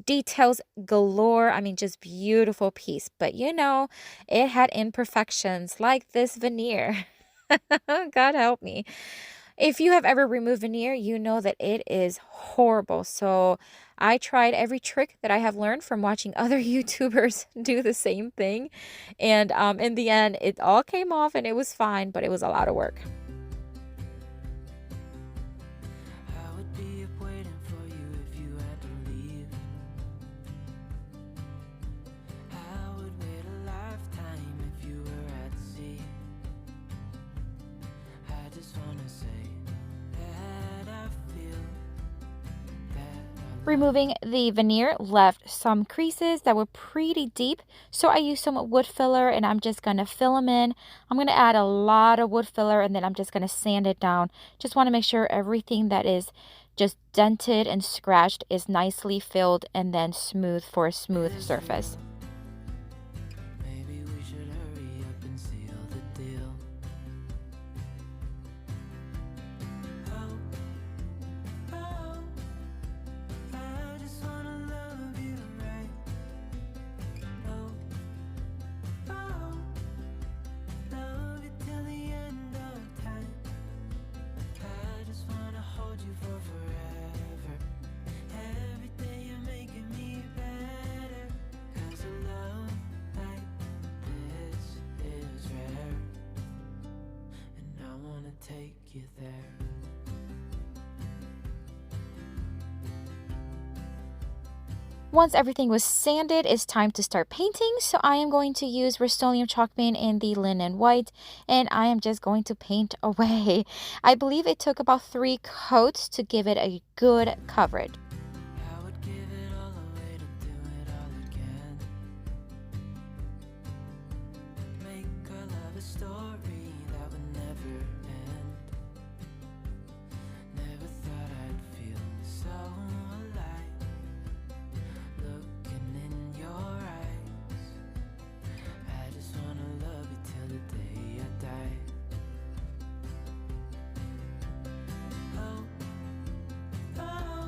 details galore. I mean, just beautiful piece. But you know, it had imperfections like this veneer. God help me. If you have ever removed veneer, you know that it is horrible. So I tried every trick that I have learned from watching other YouTubers do the same thing. And in the end, it all came off and it was fine, but it was a lot of work. I would be up waiting for you if you had to leave. I would wait a lifetime if you were at sea. I just wanna say that I feel that Removing the veneer left some creases that were pretty deep, so I used some wood filler and I'm just going to fill them in. I'm going to add a lot of wood filler and then I'm just going to sand it down. Just want to make sure everything that is just dented and scratched is nicely filled and then smooth for a smooth surface. maybe we should hurry up and seal the deal. Oh, oh, I just wanna love you right. Oh, oh, love you till the end of time. I just wanna hold you for forever. Every day you're making me better. 'Cause a love like this is rare. And I wanna take you there. Once everything was sanded, it's time to start painting. So I am going to use Rust-Oleum chalk paint in the linen white, and I am just going to paint away. I believe it took about 3 coats to give it a good coverage. I would give it all away to do it all again. Make our love a story that would never end. Never thought I'd feel so alive. Looking in your eyes. I just wanna love you till the day I die. Oh, oh,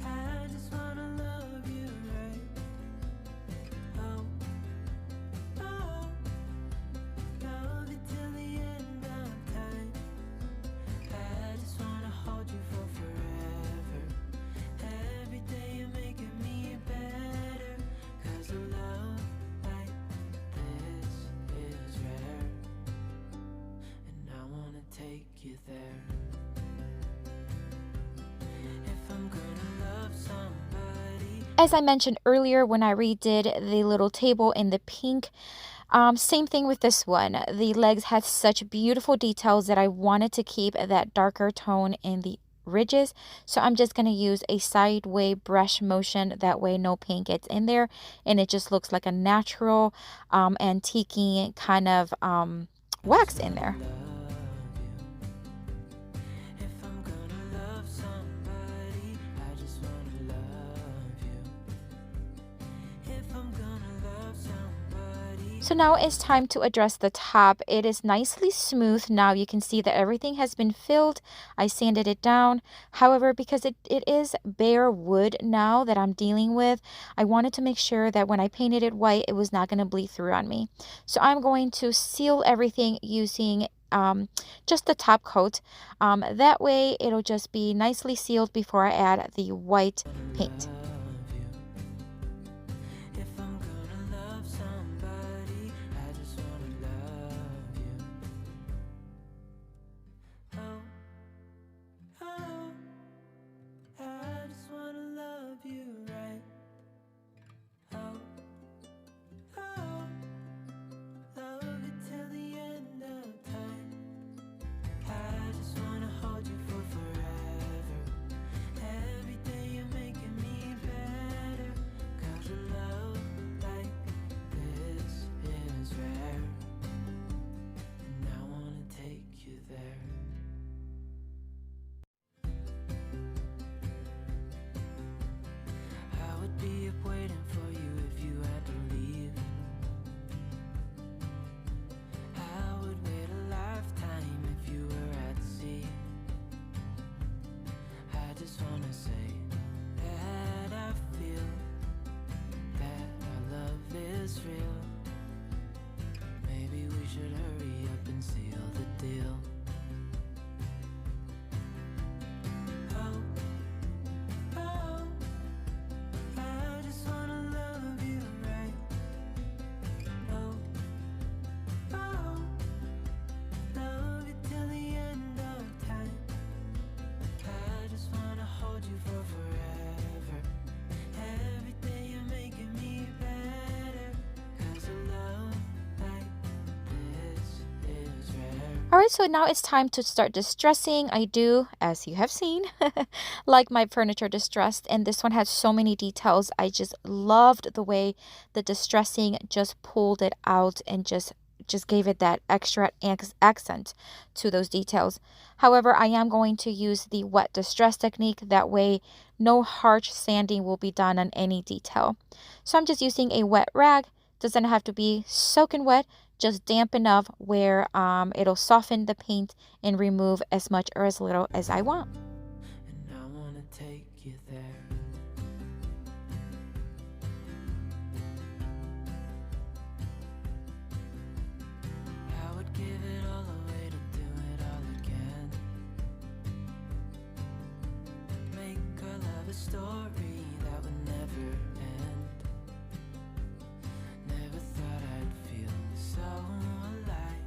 I just wanna love you right. Oh, oh, love you till the end of time. I just wanna hold you for forever. Every day you're making me better. 'Cause a love like this is rare. And I wanna take you there. If I'm gonna love somebody, As I mentioned earlier, when I redid the little table in the pink, Same thing with this one. The legs had such beautiful details that I wanted to keep that darker tone in the ridges. So I'm just going to use a sideway brush motion. That way no paint gets in there and it just looks like a natural antique kind of wax in there. So now it's time to address the top. It is nicely smooth now. You can see that everything has been filled. I sanded it down. However, because it is bare wood now that I'm dealing with, I wanted to make sure that when I painted it white, it was not going to bleed through on me. So I'm going to seal everything using just the top coat. That way it'll just be nicely sealed before I add the white paint. Alright, so now it's time to start distressing. I do, as you have seen, like my furniture distressed, and this one has so many details. I just loved the way the distressing just pulled it out and just gave it that extra accent to those details. However, I am going to use the wet distress technique. That way, no harsh sanding will be done on any detail. So I'm just using a wet rag. Doesn't have to be soaking wet, just damp enough where it'll soften the paint and remove as much or as little as I want. And I wanna take you there. I would give it all away to do it all again. Make our love a story that would never end. Never thought I'd feel so alive.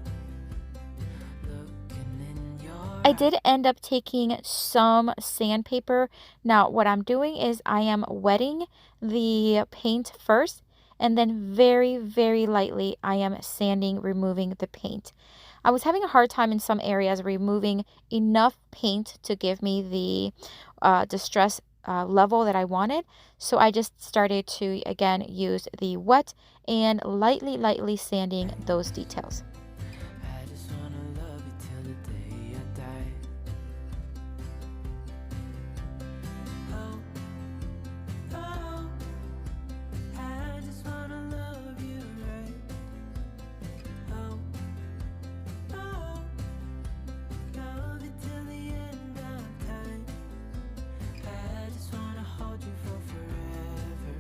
Looking in your I did end up taking some sandpaper. Now, what I'm doing is I am wetting the paint first, and then very, very lightly I am sanding, removing the paint. I was having a hard time in some areas removing enough paint to give me the distress level that I wanted. So I just started to, again, use the wet and lightly sanding those details. I just wanna love you till the day I die. Oh, oh, I just wanna love you right. Oh, oh, love you till the end of time. I just wanna hold you for forever.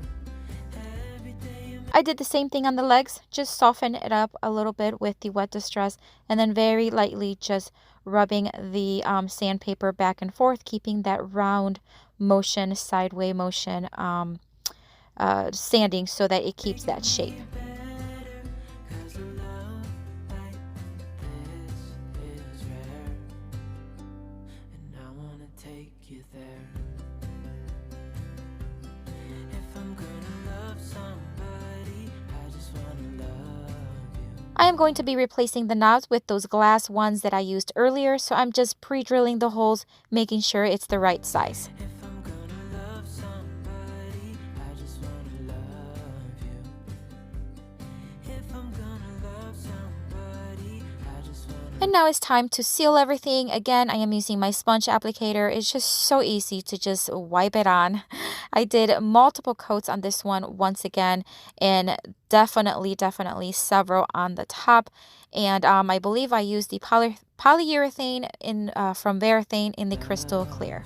Every day you I did the same thing on the legs, just soften it up a little bit with the wet distress and then very lightly just rubbing the sandpaper back and forth, keeping that round motion, sideway motion, sanding so that it keeps that shape. better, 'cause a love like this is rare. And I wanna take you there. If I'm gonna love somebody, I just wanna love I am going to be replacing the knobs with those glass ones that I used earlier, so I'm just pre-drilling the holes, making sure it's the right size. And now it's time to seal everything. Again, I am using my sponge applicator. It's just so easy to just wipe it on. I did multiple coats on this one once again, and definitely several on the top. And I believe I used the polyurethane from Varathane in the crystal clear.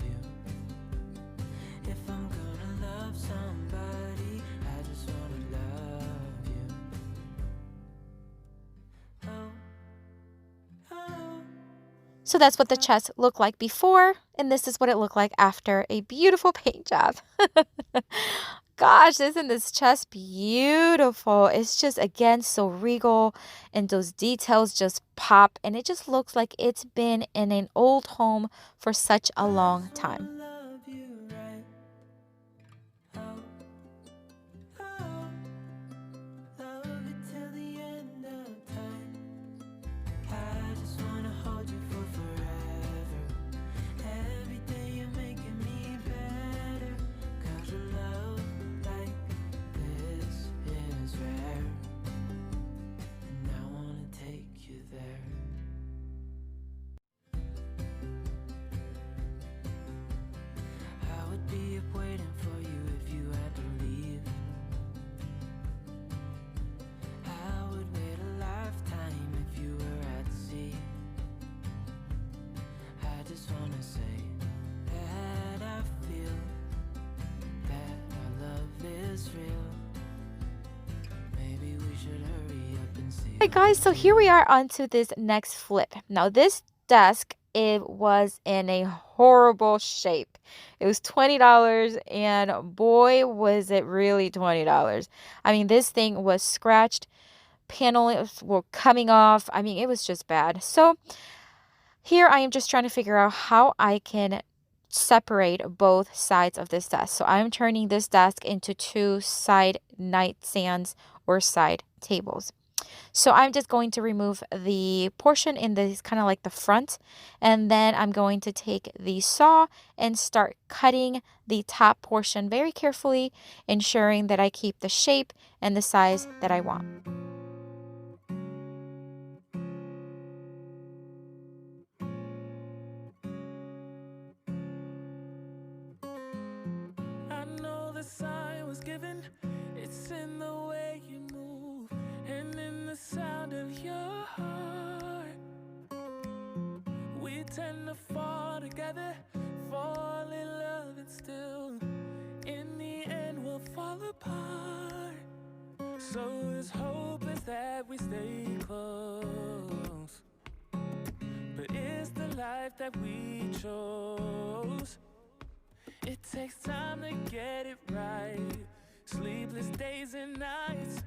So that's what the chest looked like before, and this is what it looked like after. A beautiful paint job. Gosh, isn't this chest beautiful? It's just, again, so regal, and those details just pop, and it just looks like it's been in an old home for such a long time. Hey guys, so here we are onto this next flip. Now this desk, it was in a horrible shape. It was $20, and boy was it really $20. I mean, this thing was scratched, panels were coming off. I mean, it was just bad. So here I am just trying to figure out how I can separate both sides of this desk. So I'm turning this desk into two side nightstands or side tables. So I'm just going to remove the portion in this kind of like the front, and then I'm going to take the saw and start cutting the top portion very carefully, ensuring that I keep the shape and the size that I want. I know the sign was given, it's in the way you move and in the sound of your heart. We tend to fall together, fall in love, and still in the end we'll fall apart. So as hope is that we stay close, but it's the life that we chose. It takes time to get it right. Sleepless days and nights.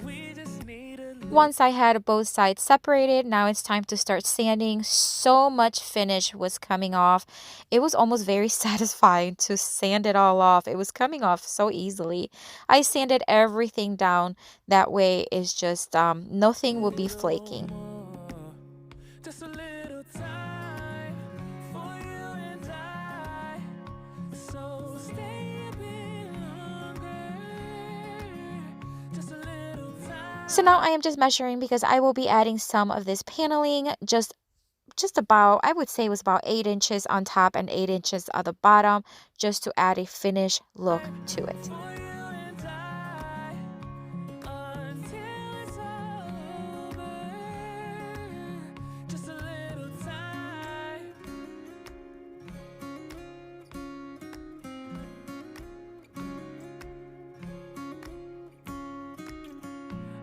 We just need a Once I had both sides separated, now it's time to start sanding. So much finish was coming off. It was almost very satisfying to sand it all off. It was coming off so easily. I sanded everything down. That way it's just nothing will be flaking. just a little time for you and I. So stay a bit longer. Just a little time. So now I am just measuring because I will be adding some of this paneling, just about, I would say it was about 8 inches on top and 8 inches at the bottom, just to add a finished look to it. For you and I, until it's over. Just a little time.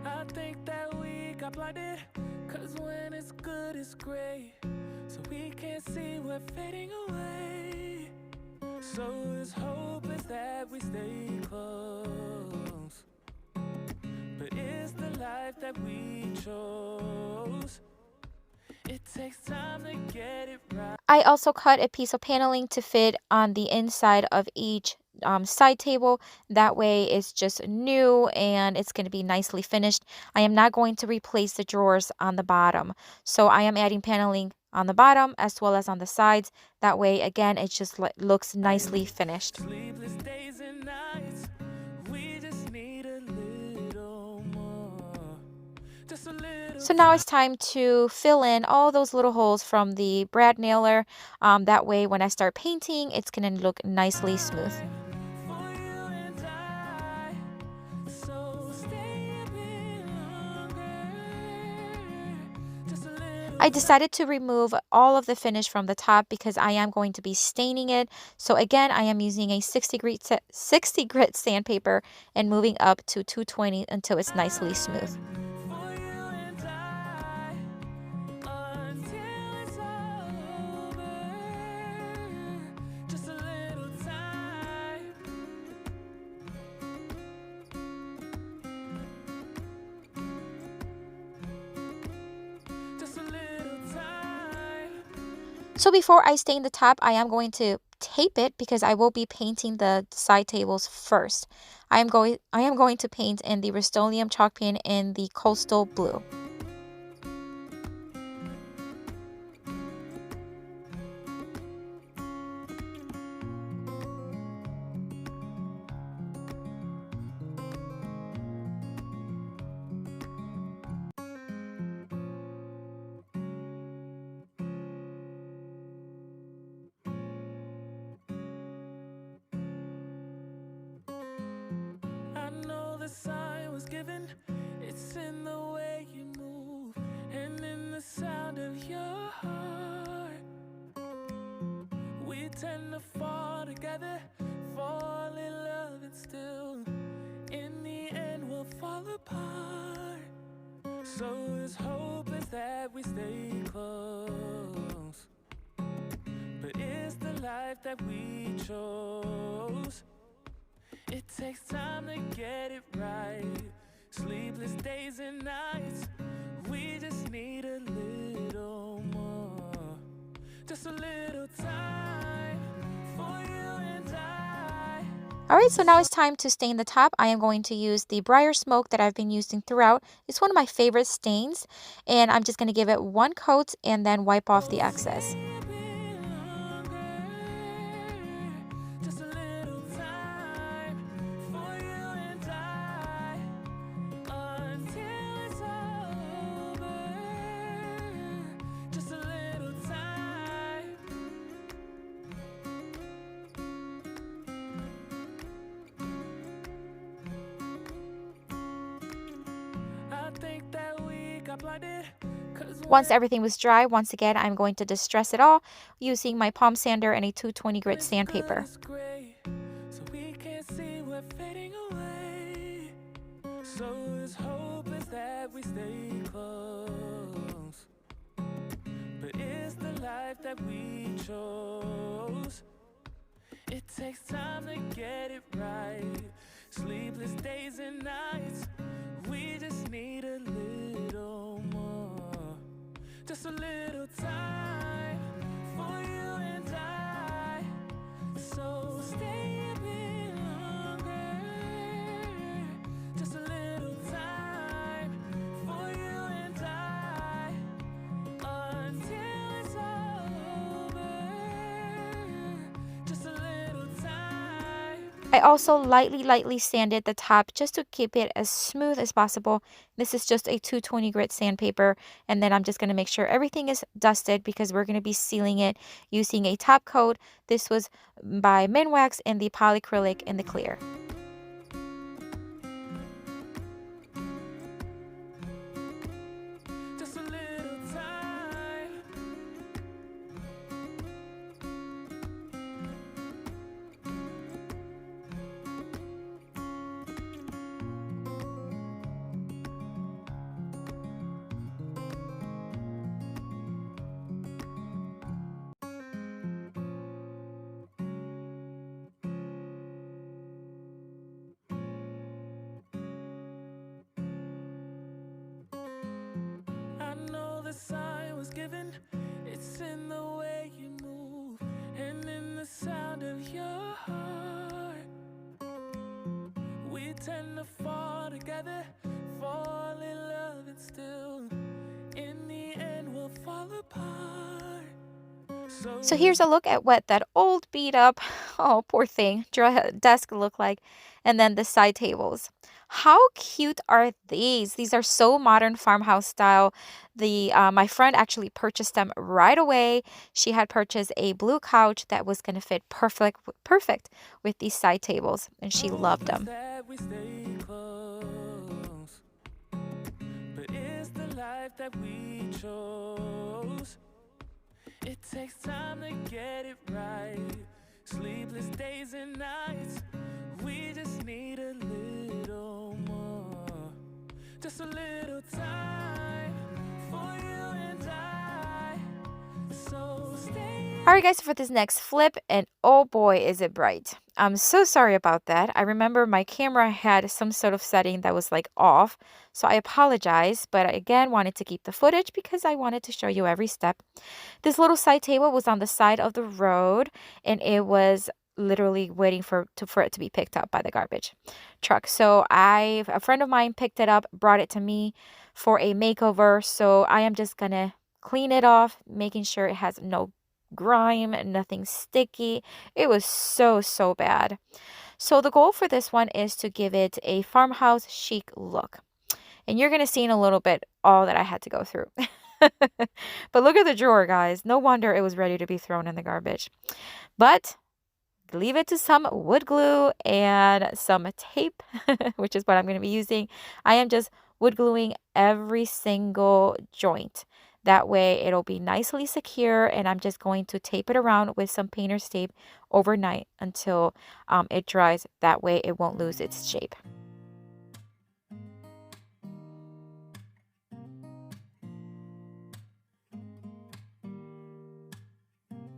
I think that we got blinded, 'cause when it's good it's great, so we can't see we're fading away. So as hopeless that we stay close, but it's the life that we chose. It takes time to get it right. I also cut a piece of paneling to fit on the inside of each side table. That way it's just new and it's going to be nicely finished. I am not going to replace the drawers on the bottom. So I am adding paneling on the bottom as well as on the sides. That way, again, it just looks nicely finished. Sleepless days and nights, we just need a little more. Just a little So now it's time to fill in all those little holes from the brad nailer. That way, when I start painting, it's going to look nicely smooth. for you and I. So stay a bit longer. Just a little I decided to remove all of the finish from the top because I am going to be staining it. So again, I am using a 60 grit sandpaper and moving up to 220 until it's nicely smooth. for you and I. Until it's over. Just a little time. Just a little time. So before I stain the top, I am going to tape it because I will be painting the side tables first. I am going to paint in the Rust-Oleum chalk paint in the Coastal Blue. I know the sign was given. It's in the way you move and in the sound of your heart. We tend to fall together, fall in love, and still, in the end, we'll fall apart. So it's hopeless that we stay close, but it's the life that we chose. It takes time to get it right. Sleepless days and nights, we just need a little more. Just a little time for you and I. Alright, so now it's time to stain the top. I am going to use the Briar Smoke that I've been using throughout. It's one of my favorite stains, and I'm just going to give it one coat and then wipe off the excess. Stay a bit longer. Just a little time for you and I. Until it's over. Just a little time. I think that we got blinded. Once everything was dry, once again, I'm going to distress it all using my palm sander and a 220 grit sandpaper. So we can't see we're fading away. So it's hopeless that we stay close, but it's the life that we chose. It takes time to get it right. Sleepless days and nights, we just need a little more. Just a little time for you and I. So stay a bit longer. Just a little time for you and I. Until it's over. Just a little time. I also lightly sanded the top just to keep it as smooth as possible. This is just a 220 grit sandpaper, and then I'm just going to make sure everything is dusted because we're going to be sealing it using a top coat. This was by Minwax in the polyacrylic in the clear. Just a little time. I know the sign was given. It's in the way you move and in the sound of your heart. So here's a look at what that old beat up, oh poor thing, desk looked like, and then the side tables. How cute are these? These are so modern farmhouse style. The my friend actually purchased them right away. She had purchased a blue couch that was gonna fit perfect with these side tables, and she loved them. That we stay close, but it's the life that we chose. It takes time to get it right. Sleepless days and nights. We just need a little more. Just a little time for you and I. So stay. All right, guys, for this next flip, and oh boy, is it bright. I'm so sorry about that. I remember my camera had some sort of setting that was like off, so I apologize, but I again wanted to keep the footage because I wanted to show you every step. This little side table was on the side of the road, and it was literally waiting for it to be picked up by the garbage truck. So a friend of mine picked it up, brought it to me for a makeover. So I am just gonna clean it off, making sure it has no grime, nothing sticky. It was so bad. So the goal for this one is to give it a farmhouse chic look. And you're going to see in a little bit all that I had to go through. But look at the drawer, guys. No wonder it was ready to be thrown in the garbage. But leave it to some wood glue and some tape, which is what I'm going to be using. I am just wood gluing every single joint. That way it'll be nicely secure, and I'm just going to tape it around with some painter's tape overnight until it dries. That way it won't lose its shape.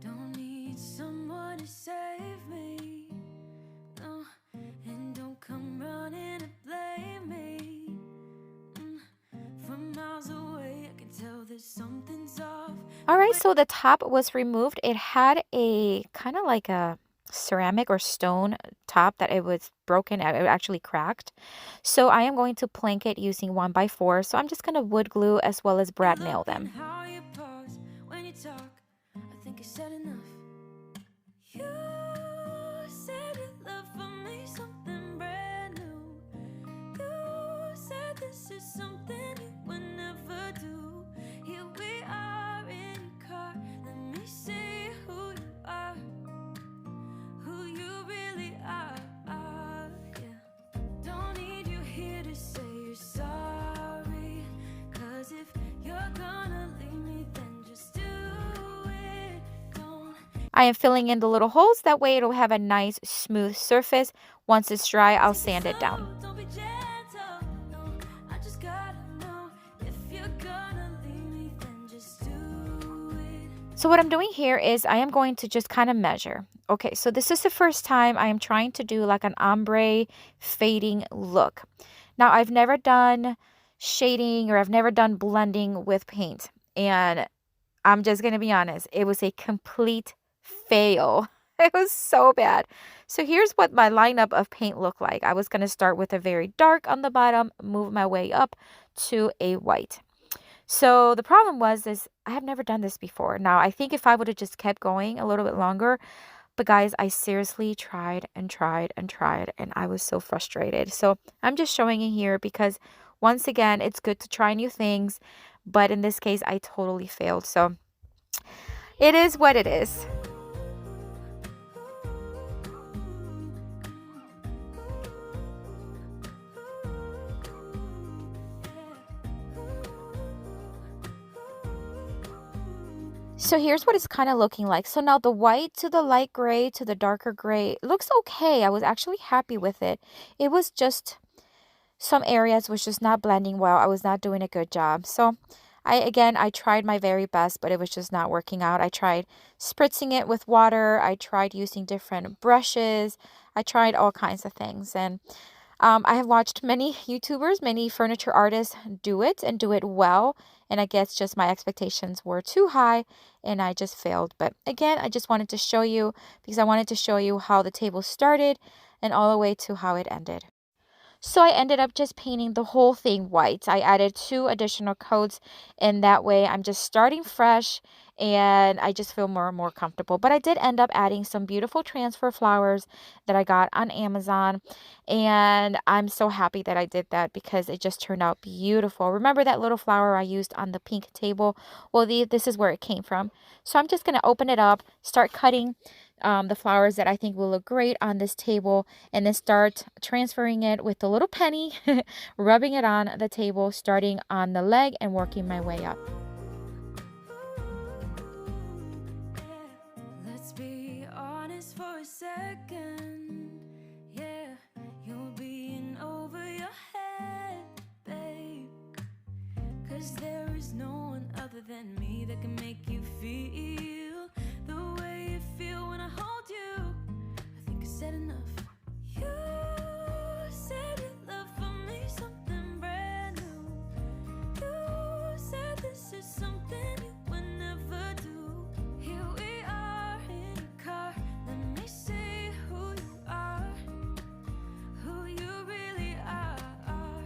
Don't need someone to save me, no, and don't come running to blame me. From miles away, I can tell that something's off. All right, so the top was removed. It had a kind of like a ceramic or stone top that it was broken. It actually cracked. So I am going to plank it using 1x4. So I'm just going to wood glue as well as brad nail them. How you pause when you talk, I think I said enough. You said you love for me something brand new. You said this is something you would never do. Here we are in your car. Let me see who you are, who you really are. Yeah. Don't need you here to say you're sorry. 'Cause if you're gonna leave me, then just do it. Don't. I am filling in the little holes. That way it'll have a nice smooth surface. Once it's dry, I'll sand it down. Don't be gentle, no. I just gotta know if you're gonna leave me, then just do it. So what I'm doing here is I am going to just kind of measure. Okay, so this is the first time I am trying to do like an ombre fading look. Now, I've never done shading or I've never done blending with paint. And I'm just going to be honest, it was a complete fail. It was so bad. So here's what my lineup of paint looked like. I was going to start with a very dark on the bottom, move my way up to a white. So the problem was is I have never done this before. Now, I think if I would have just kept going a little bit longer, but guys, I seriously tried and tried and tried, and I was so frustrated. So I'm just showing it here because once again, it's good to try new things, but in this case, I totally failed. So it is what it is. So here's what it's kind of looking like. So now the white to the light gray to the darker gray looks okay. I was actually happy with it. It was just some areas was just not blending well. I was not doing a good job. So I tried my very best, but it was just not working out. I tried spritzing it with water. I tried using different brushes. I tried all kinds of things. And I have watched many YouTubers, many furniture artists do it and do it well. And I guess just my expectations were too high and I just failed. But again, I just wanted to show you because I wanted to show you how the table started and all the way to how it ended. So I ended up just painting the whole thing white. I added 2 additional coats and that way I'm just starting fresh and I just feel more and more comfortable. But I did end up adding some beautiful transfer flowers that I got on Amazon, and I'm so happy that I did that because it just turned out beautiful. Remember that little flower I used on the pink table? Well, this is where it came from. So I'm just going to open it up, start cutting the flowers that I think will look great on this table, and then start transferring it with the little penny, rubbing it on the table, starting on the leg and working my way up. Let's be honest for a second. Yeah, you're being over your head, babe. 'Cause there is no one other than me that can make you feel the way you feel when I hold you. I think I said enough. You said you love for me something brand new. You said this is something you would never do. Here we are in a car. Let me see who you are, who you really are.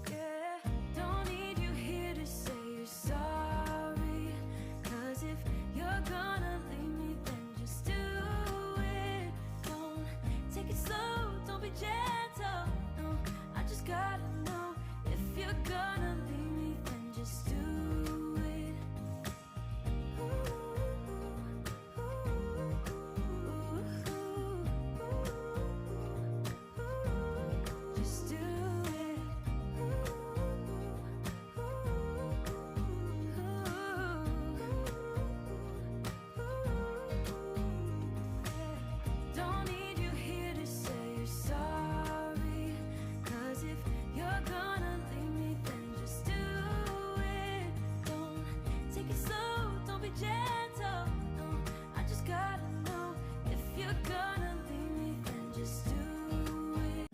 Yeah, don't need you here to say you're sorry. 'Cause if you're gonna leave me, then just do it. Don't take it slow, don't be gentle. No, I just gotta know if you're gonna leave me, then just do it. Just do it. Don't need you here to say you're sorry. 'Cause if you're gonna leave me, then just do it. Don't take it slow, don't be gentle. No, I just gotta know if you're gonna leave me, then just do it.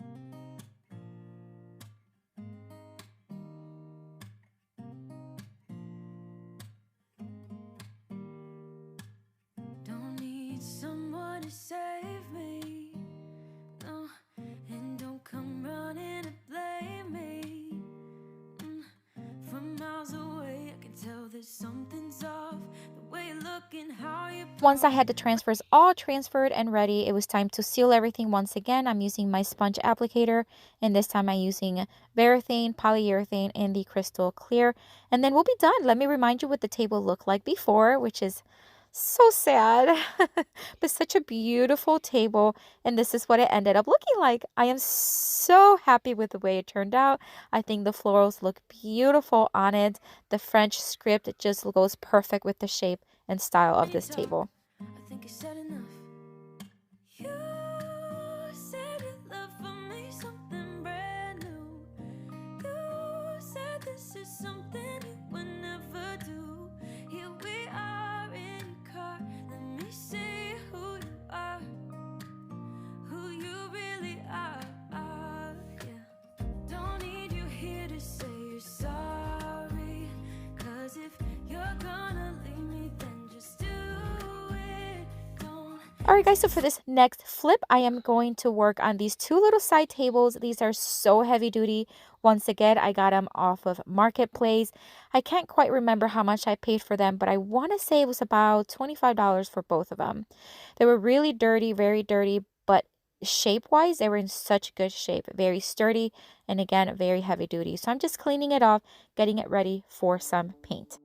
Don't need someone to save me, no, and don't come running to blame me. From miles away, I can tell that something's off. The way you look and how you Once I had the transfers all transferred and ready, it was time to seal everything once again. I'm using my sponge applicator, and this time I'm using Varathane, polyurethane, and the crystal clear. And then we'll be done. Let me remind you what the table looked like before, which is so sad, but such a beautiful table. And this is what it ended up looking like. I am so happy with the way it turned out. I think the florals look beautiful on it. The French script just goes perfect with the shape and style of this table. I think I said enough. You said you love for me something brand new. You said this is something you would never do. Here we are in a car. Let me see who you are, who you really are. Yeah, don't need you here to say you're sorry. 'Cause if you're gonna leave me, then just do it. Don't. Alright guys, so for this next flip, I am going to work on these two little side tables. These are so heavy duty. Once again, I got them off of Marketplace. I can't quite remember how much I paid for them, but I want to say it was about $25 for both of them. They were really dirty, very dirty, but shape-wise, they were in such good shape. Very sturdy, and again, very heavy duty. So I'm just cleaning it off, getting it ready for some paint.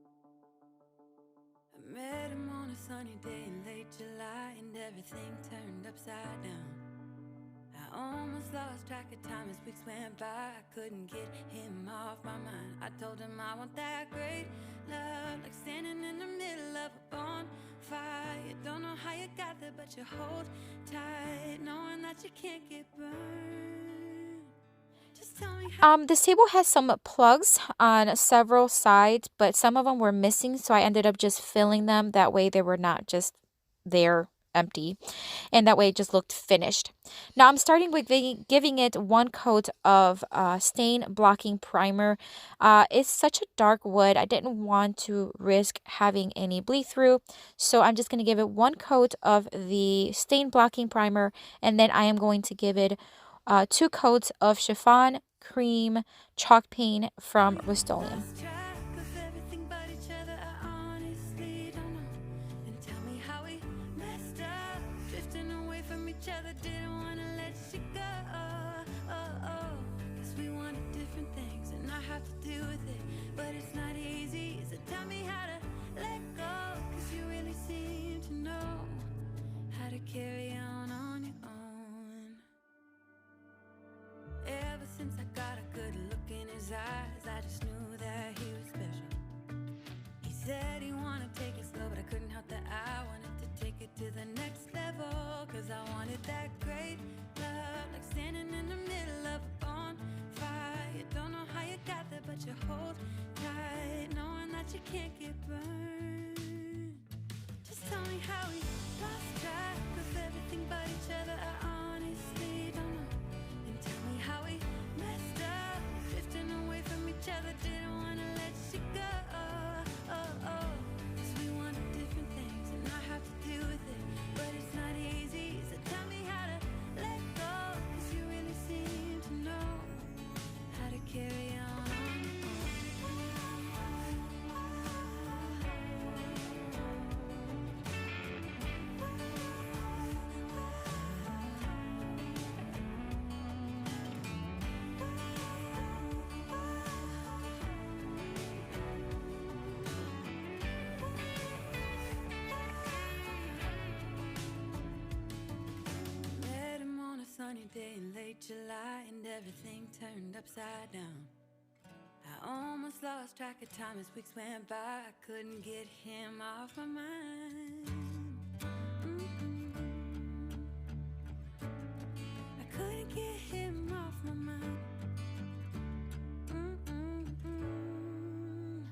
I met him on a sunny day in late July, and everything turned upside down. I almost lost track of time as weeks went by. I couldn't get him off my mind. I told him I want that great love, like standing in the middle of a bonfire. You don't know how you got there, but you hold tight, knowing that you can't get burned. Just tell me how. This table has some plugs on several sides, but some of them were missing, so I ended up just filling them. That way they were not just there empty, and that way it just looked finished. Now I'm starting with giving it one coat of stain blocking primer. It's such a dark wood. I didn't want to risk having any bleed through, so I'm just going to give it one coat of the stain blocking primer, and then I am going to give it 2 coats of chiffon cream chalk paint from Rust-Oleum. Lost track of everything but each other. I honestly don't know. you go. Cause we wanted different things and I have to deal with it, but it's not easy. So tell me how to let go, cause you really seem to know how to carry on your own. Ever since I got a good look in his eyes, I just knew that he was special. He said he wanted to take it slow, but I couldn't help that I wanted to take it to the next level. Cause I wanted that great love, like standing in the middle of a bonfire. You don't know how you got there, but you hold tight, knowing that you can't get burned. Just tell me how we lost track of everything but each other. I honestly don't know. And tell me how we messed up, drifting away from each other. Didn't wanna let you go. Cause we wanted different things and I have to deal with it, but it's not easy. So tell me how to let go, cause you really seem to know how to carry on your Met him on a sunny day in late July, and everything turned upside down. I almost lost track of time as weeks went by. I couldn't get him off my mind. I couldn't get him off my mind.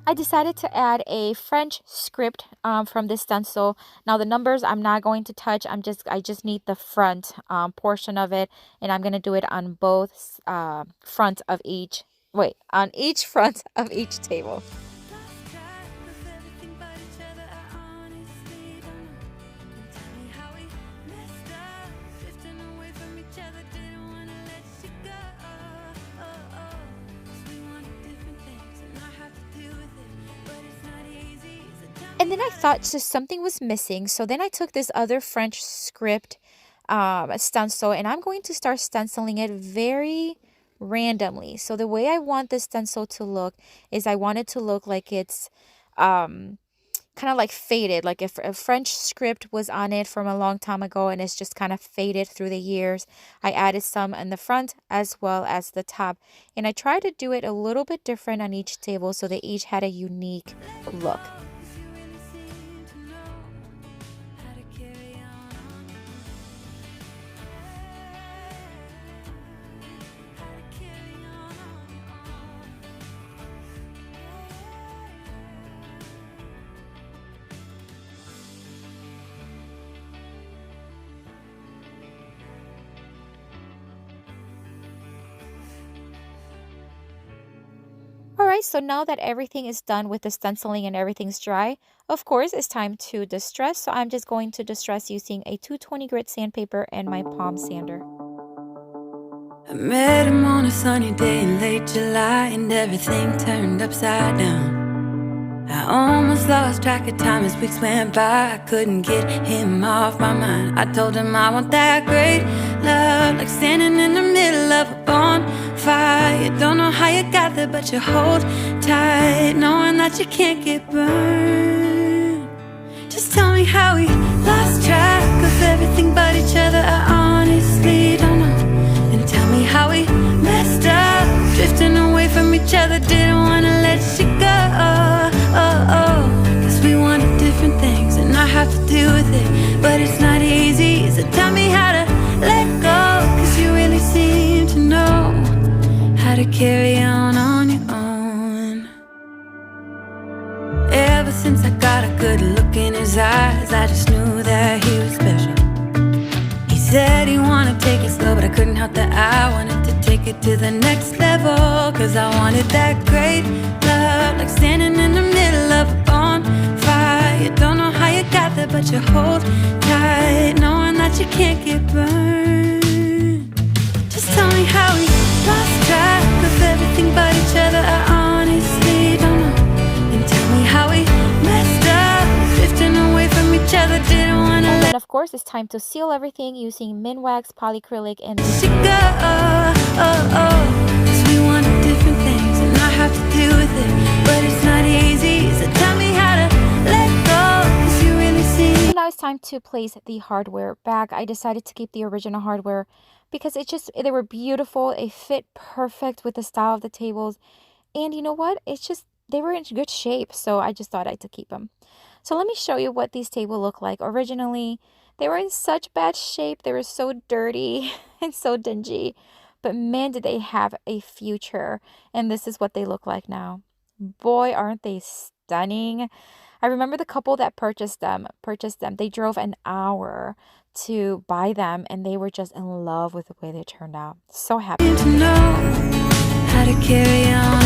I decided to add a French script from this stencil. Now the numbers I'm not going to touch. I just need the front portion of it, and I'm gonna do it on both front of each. Wait, on each front of each table. Lost track of everything but each other. I honestly don't know. And tell me how we messed up, drifting away from each other. Didn't wanna let you go. Cause we wanted different things and I have to deal with it, but it's not easy. So tell me And then I thought just something was missing. So then I took this other French script stencil, and I'm going to start stenciling it very randomly. So the way I want this stencil to look is I want it to look like it's kind of like faded, like if a French script was on it from a long time ago and it's just kind of faded through the years. I added some in the front as well as the top, and I tried to do it a little bit different on each table so they each had a unique look. cause you really seem to know how to carry on how to carry on Alright, so now that everything is done with the stenciling and everything's dry, of course, it's time to distress. So I'm just going to distress using a 220 grit sandpaper and my palm sander. I met him on a sunny day in late July, and everything turned upside down. I almost lost track of time as weeks went by. I couldn't get him off my mind. I told him I want that great love, like standing in the middle of a bonfire. You don't know how you got there, but you hold tight, knowing that you can't get burned. Just tell me how we lost track of everything but each other. I honestly don't know. And tell me how we messed up, drifting away from each other. Didn't wanna let you go. Cause we wanted different things and I have to deal with it, but it's not easy. So tell me how to let go, cause you really seem to know how to carry on your own. Ever since I got a good look in his eyes, I just knew that he was special. He said he wanted to take it slow, but I couldn't help that I wanted to take it to the next level. Cause I wanted that great love, like standing in the middle of a bonfire. You don't know how you got there, but you hold tight, knowing that you can't get burned. Just tell me how we lost track of everything but each other. I honestly don't know. And tell me how we messed up, drifting away from each other. Didn't wanna let course, it's time to seal everything using Minwax, polyacrylic, and we want different things and I have to deal with it, but it's not easy, so tell me how to let go, 'cause you really see. So now it's time to place the hardware back. I decided to keep the original hardware because they were beautiful. It fit perfect with the style of the tables. And you know what? They were in good shape. So I just thought I'd to keep them. So let me show you what these tables look like. Originally, they were in such bad shape. They were so dirty and so dingy. But man, did they have a future. And this is what they look like now. Boy, aren't they stunning. I remember the couple that purchased them. They drove an hour to buy them and they were just in love with the way they turned out. So happy. To know how to carry on.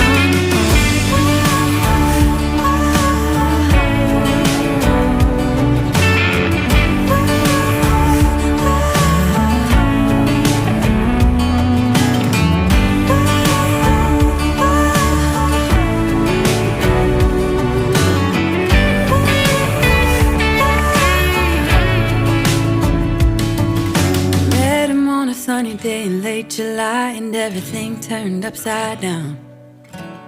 Sunny day in late July and everything turned upside down.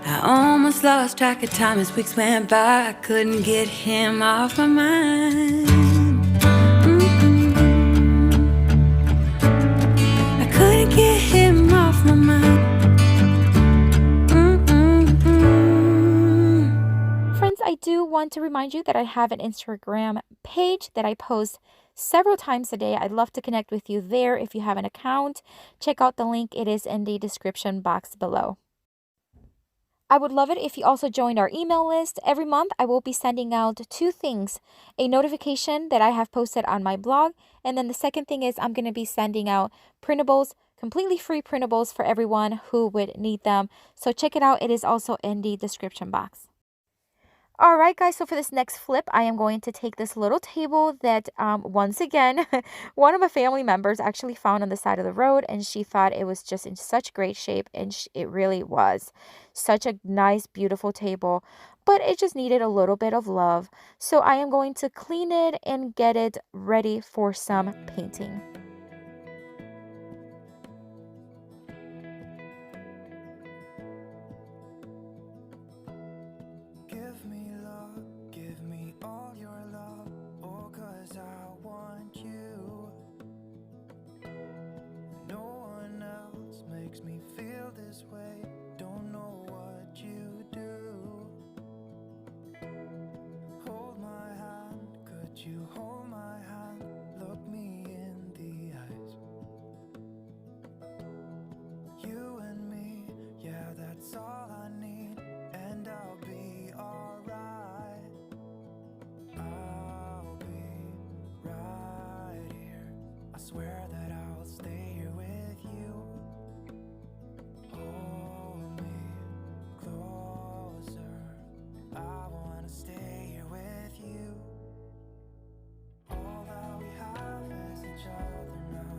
I almost lost track of time as weeks went by. I couldn't get him off my mind. I couldn't get him off my mind. Friends, I do want to remind you that I have an Instagram page that I post several times a day. I'd love to connect with you there. If you have an account, check out the link. It is in the description box below. I would love it if you also joined our email list. Every month, I will be sending out 2 things. A notification that I have posted on my blog. And then the second thing is I'm going to be sending out printables, completely free printables for everyone who would need them. So check it out. It is also in the description box. All right, guys, so for this next flip, I am going to take this little table that, once again, one of my family members actually found on the side of the road, and she thought it was just in such great shape, and it really was. Such a nice, beautiful table, but it just needed a little bit of love. So I am going to clean it and get it ready for some painting. Swear that I'll stay here with you. Hold me closer. I wanna stay here with you. All that we have is each other now.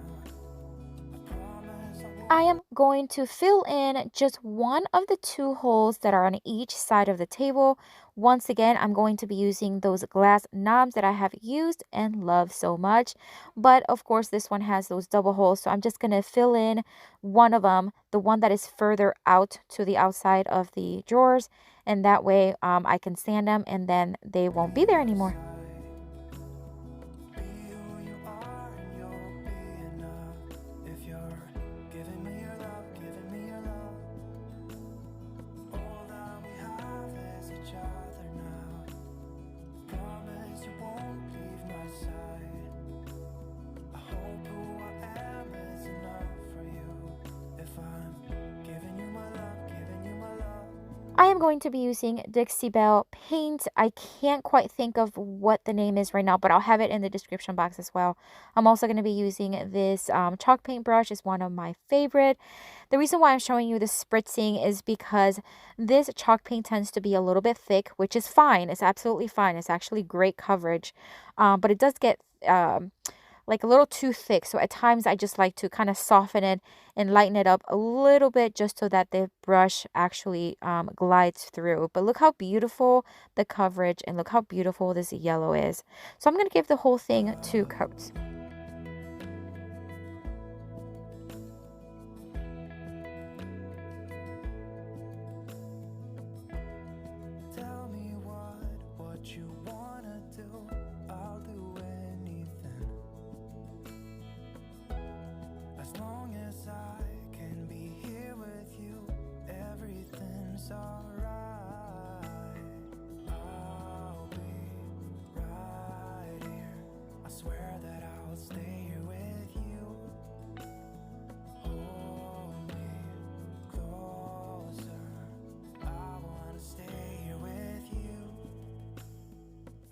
I promise I am going to fill in just one of the 2 holes that are on each side of the table. Once again, I'm going to be using those glass knobs that I have used and love so much. But of course, this one has those double holes. So I'm just going to fill in one of them, the one that is further out to the outside of the drawers. And that way I can sand them and then they won't be there anymore. I am going to be using Dixie Belle paint. I can't quite think of what the name is right now, but I'll have it in the description box as well. I'm also going to be using this chalk paint brush. It's one of my favorite. The reason why I'm showing you the spritzing is because this chalk paint tends to be a little bit thick, which is fine. It's absolutely fine. It's actually great coverage, but it does get like a little too thick. So at times I just like to kind of soften it and lighten it up a little bit just so that the brush actually glides through. But look how beautiful the coverage and look how beautiful this yellow is. So I'm going to give the whole thing 2 coats. Tell me what you wanna do. I'll do anything. As long as I can be here with you, everything's alright. I'll be right here. I swear that I'll stay here with you. Hold me closer. I wanna stay here with you.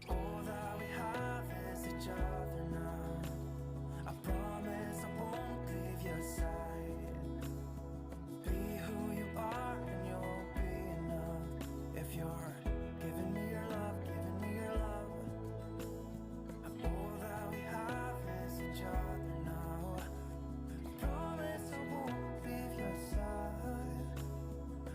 All that we have is each other now. I promise I won't leave your side. Be who you are and you'll be enough. If you're giving me your love, giving me your love. All that we have is each other now. I promise I won't leave your side.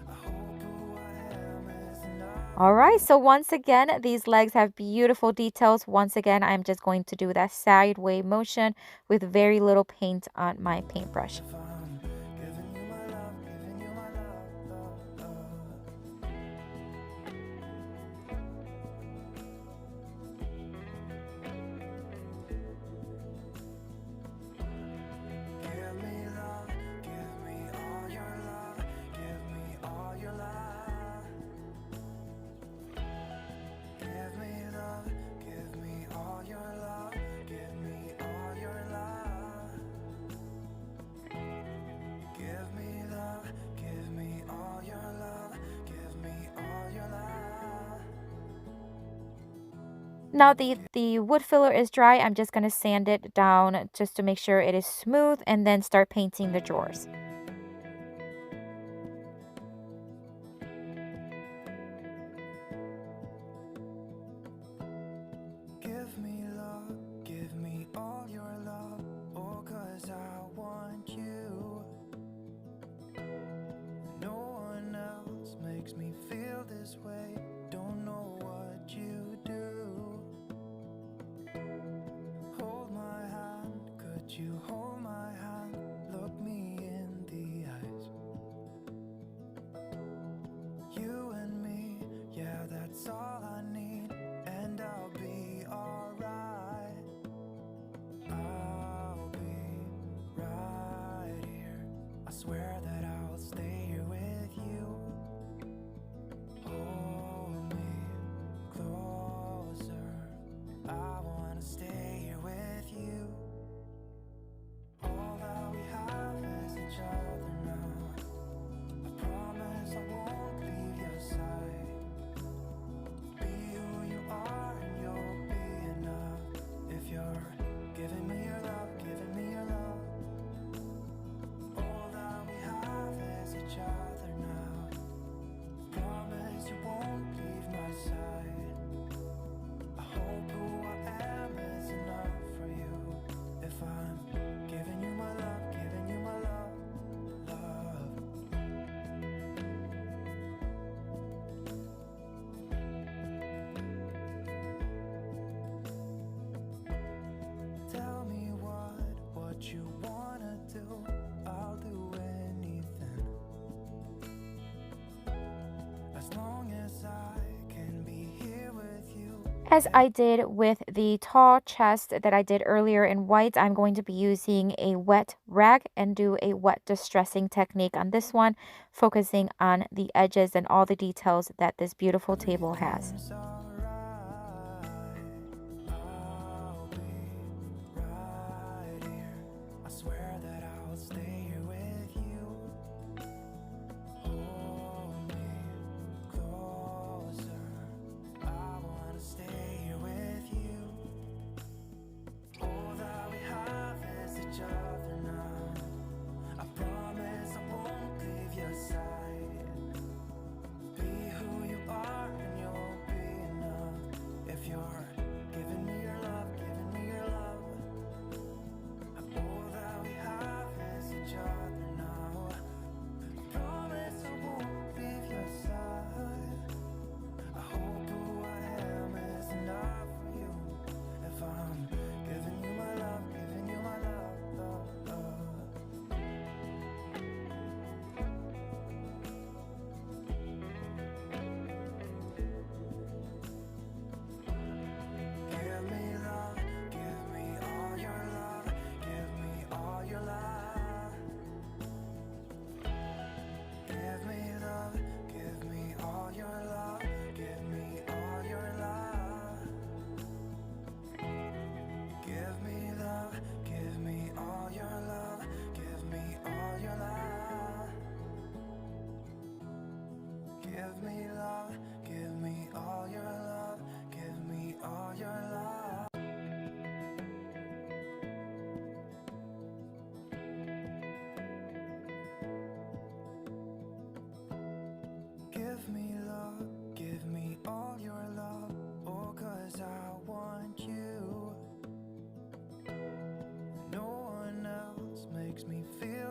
I hope who I am is enough. All right, so once again, these legs have beautiful details. Once again, I'm just going to do that sideway motion with very little paint on my paintbrush. If I'm giving you my love, giving you my love. Give me love, give me all your love, give me all your love. Give me love, give me all your love, give me all your love. Give me love, give me all your love, give me all your love. Now the wood filler is dry. I'm just going to sand it down just to make sure it is smooth and then start painting the drawers. Give me love, give me all your love, oh, 'cause I want you. No one else makes me feel this way, don't know what you do. Hold my hand, could you hold my hand, look me in the eyes. You and me, yeah, that's all I need, and I'll be alright. I'll be right here. I swear that I'll stay here with you. Hold me closer. I wanna stay here with you. All that we have is each other now. I promise I won't leave your side. Be who you are and you'll be enough. If you're giving me your love, giving me your love. All that we have is each other now. Promise you won't leave my side. I hope who I am is enough for you. If I'm giving you my love, giving you my love, love. Tell me what you wanna do. I'll do anything. As long as I can be here with you. As I did with the tall chest that I did earlier in white, I'm going to be using a wet rag and do a wet distressing technique on this one, focusing on the edges and all the details that this beautiful table has. It's alright. I'll be right here. I swear that I'll stay here with you. Hold me closer. I wanna stay here with you. All that we have is each other now. I promise I won't leave your side. Be who you are and you'll be enough.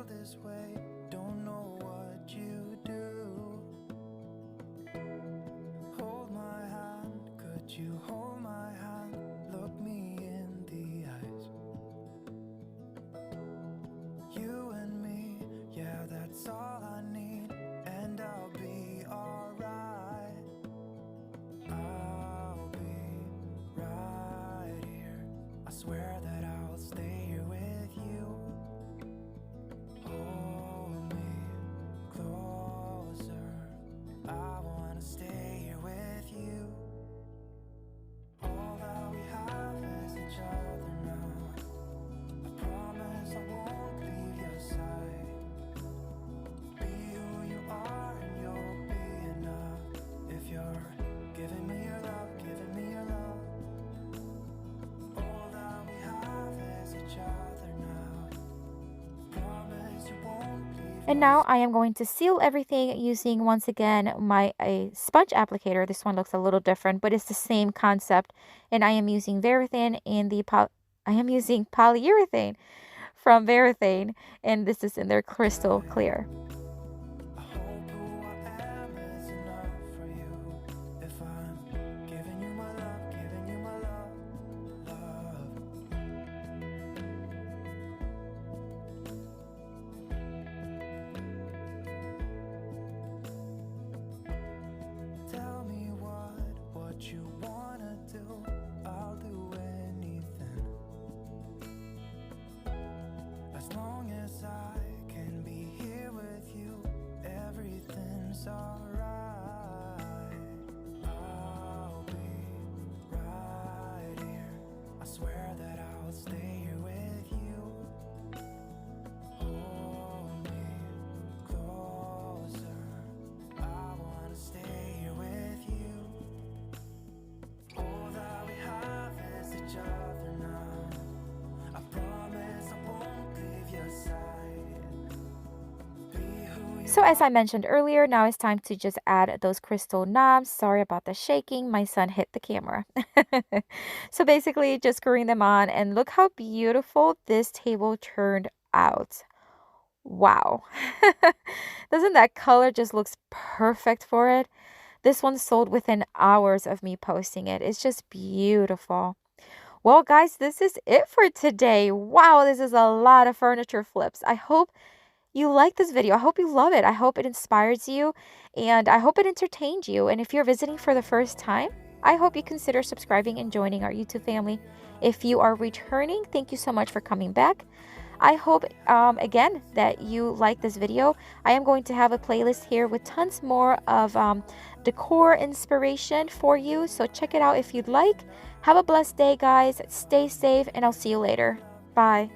feel this way, don't know what you do. Hold my hand, could you hold my hand? Look me in the eyes. You and me, yeah, that's all I need, and I'll be alright. I'll be right here. I swear that I'll stay here with you. Hold me closer. I wanna stay here with you. All that we have is each other now. I promise I won't leave your side. Be who you are and you'll be enough. If you're giving me your love, giving me your love. All that we have is each other now. Promise you won't leave. And now I am going to seal everything using, once again, my sponge applicator. This one looks a little different, but it's the same concept. And I am using Varathane and I am using polyurethane from Varathane, and this is in their crystal clear. I hope who I am is enough for you. If I'm giving you my love, giving you my love, love. Tell me what you wanna do. I'll do anything. As long as I can be here with you, everything's alright. I'll be right here. I swear that I'll stay here with you. Hold me closer. I wanna stay here with you. All that we have is each other now. I promise I won't leave your side. Be who you So as I mentioned earlier, now it's time to just add those crystal knobs. Sorry about the shaking. My son hit the camera. So basically just screwing them on, and look how beautiful this table turned out. Wow. Doesn't that color just looks perfect for it? This one sold within hours of me posting it. It's just beautiful. Well, guys, this is it for today. Wow, this is a lot of furniture flips. I hope you like this video. I hope you love it. I hope it inspires you, and I hope it entertained you. And if you're visiting for the first time, I hope you consider subscribing and joining our YouTube family. If you are returning, thank you so much for coming back. I hope, again, that you like this video. I am going to have a playlist here with tons more of decor inspiration for you, so check it out if you'd like. Have a blessed day, guys. Stay safe, and I'll see you later. Bye.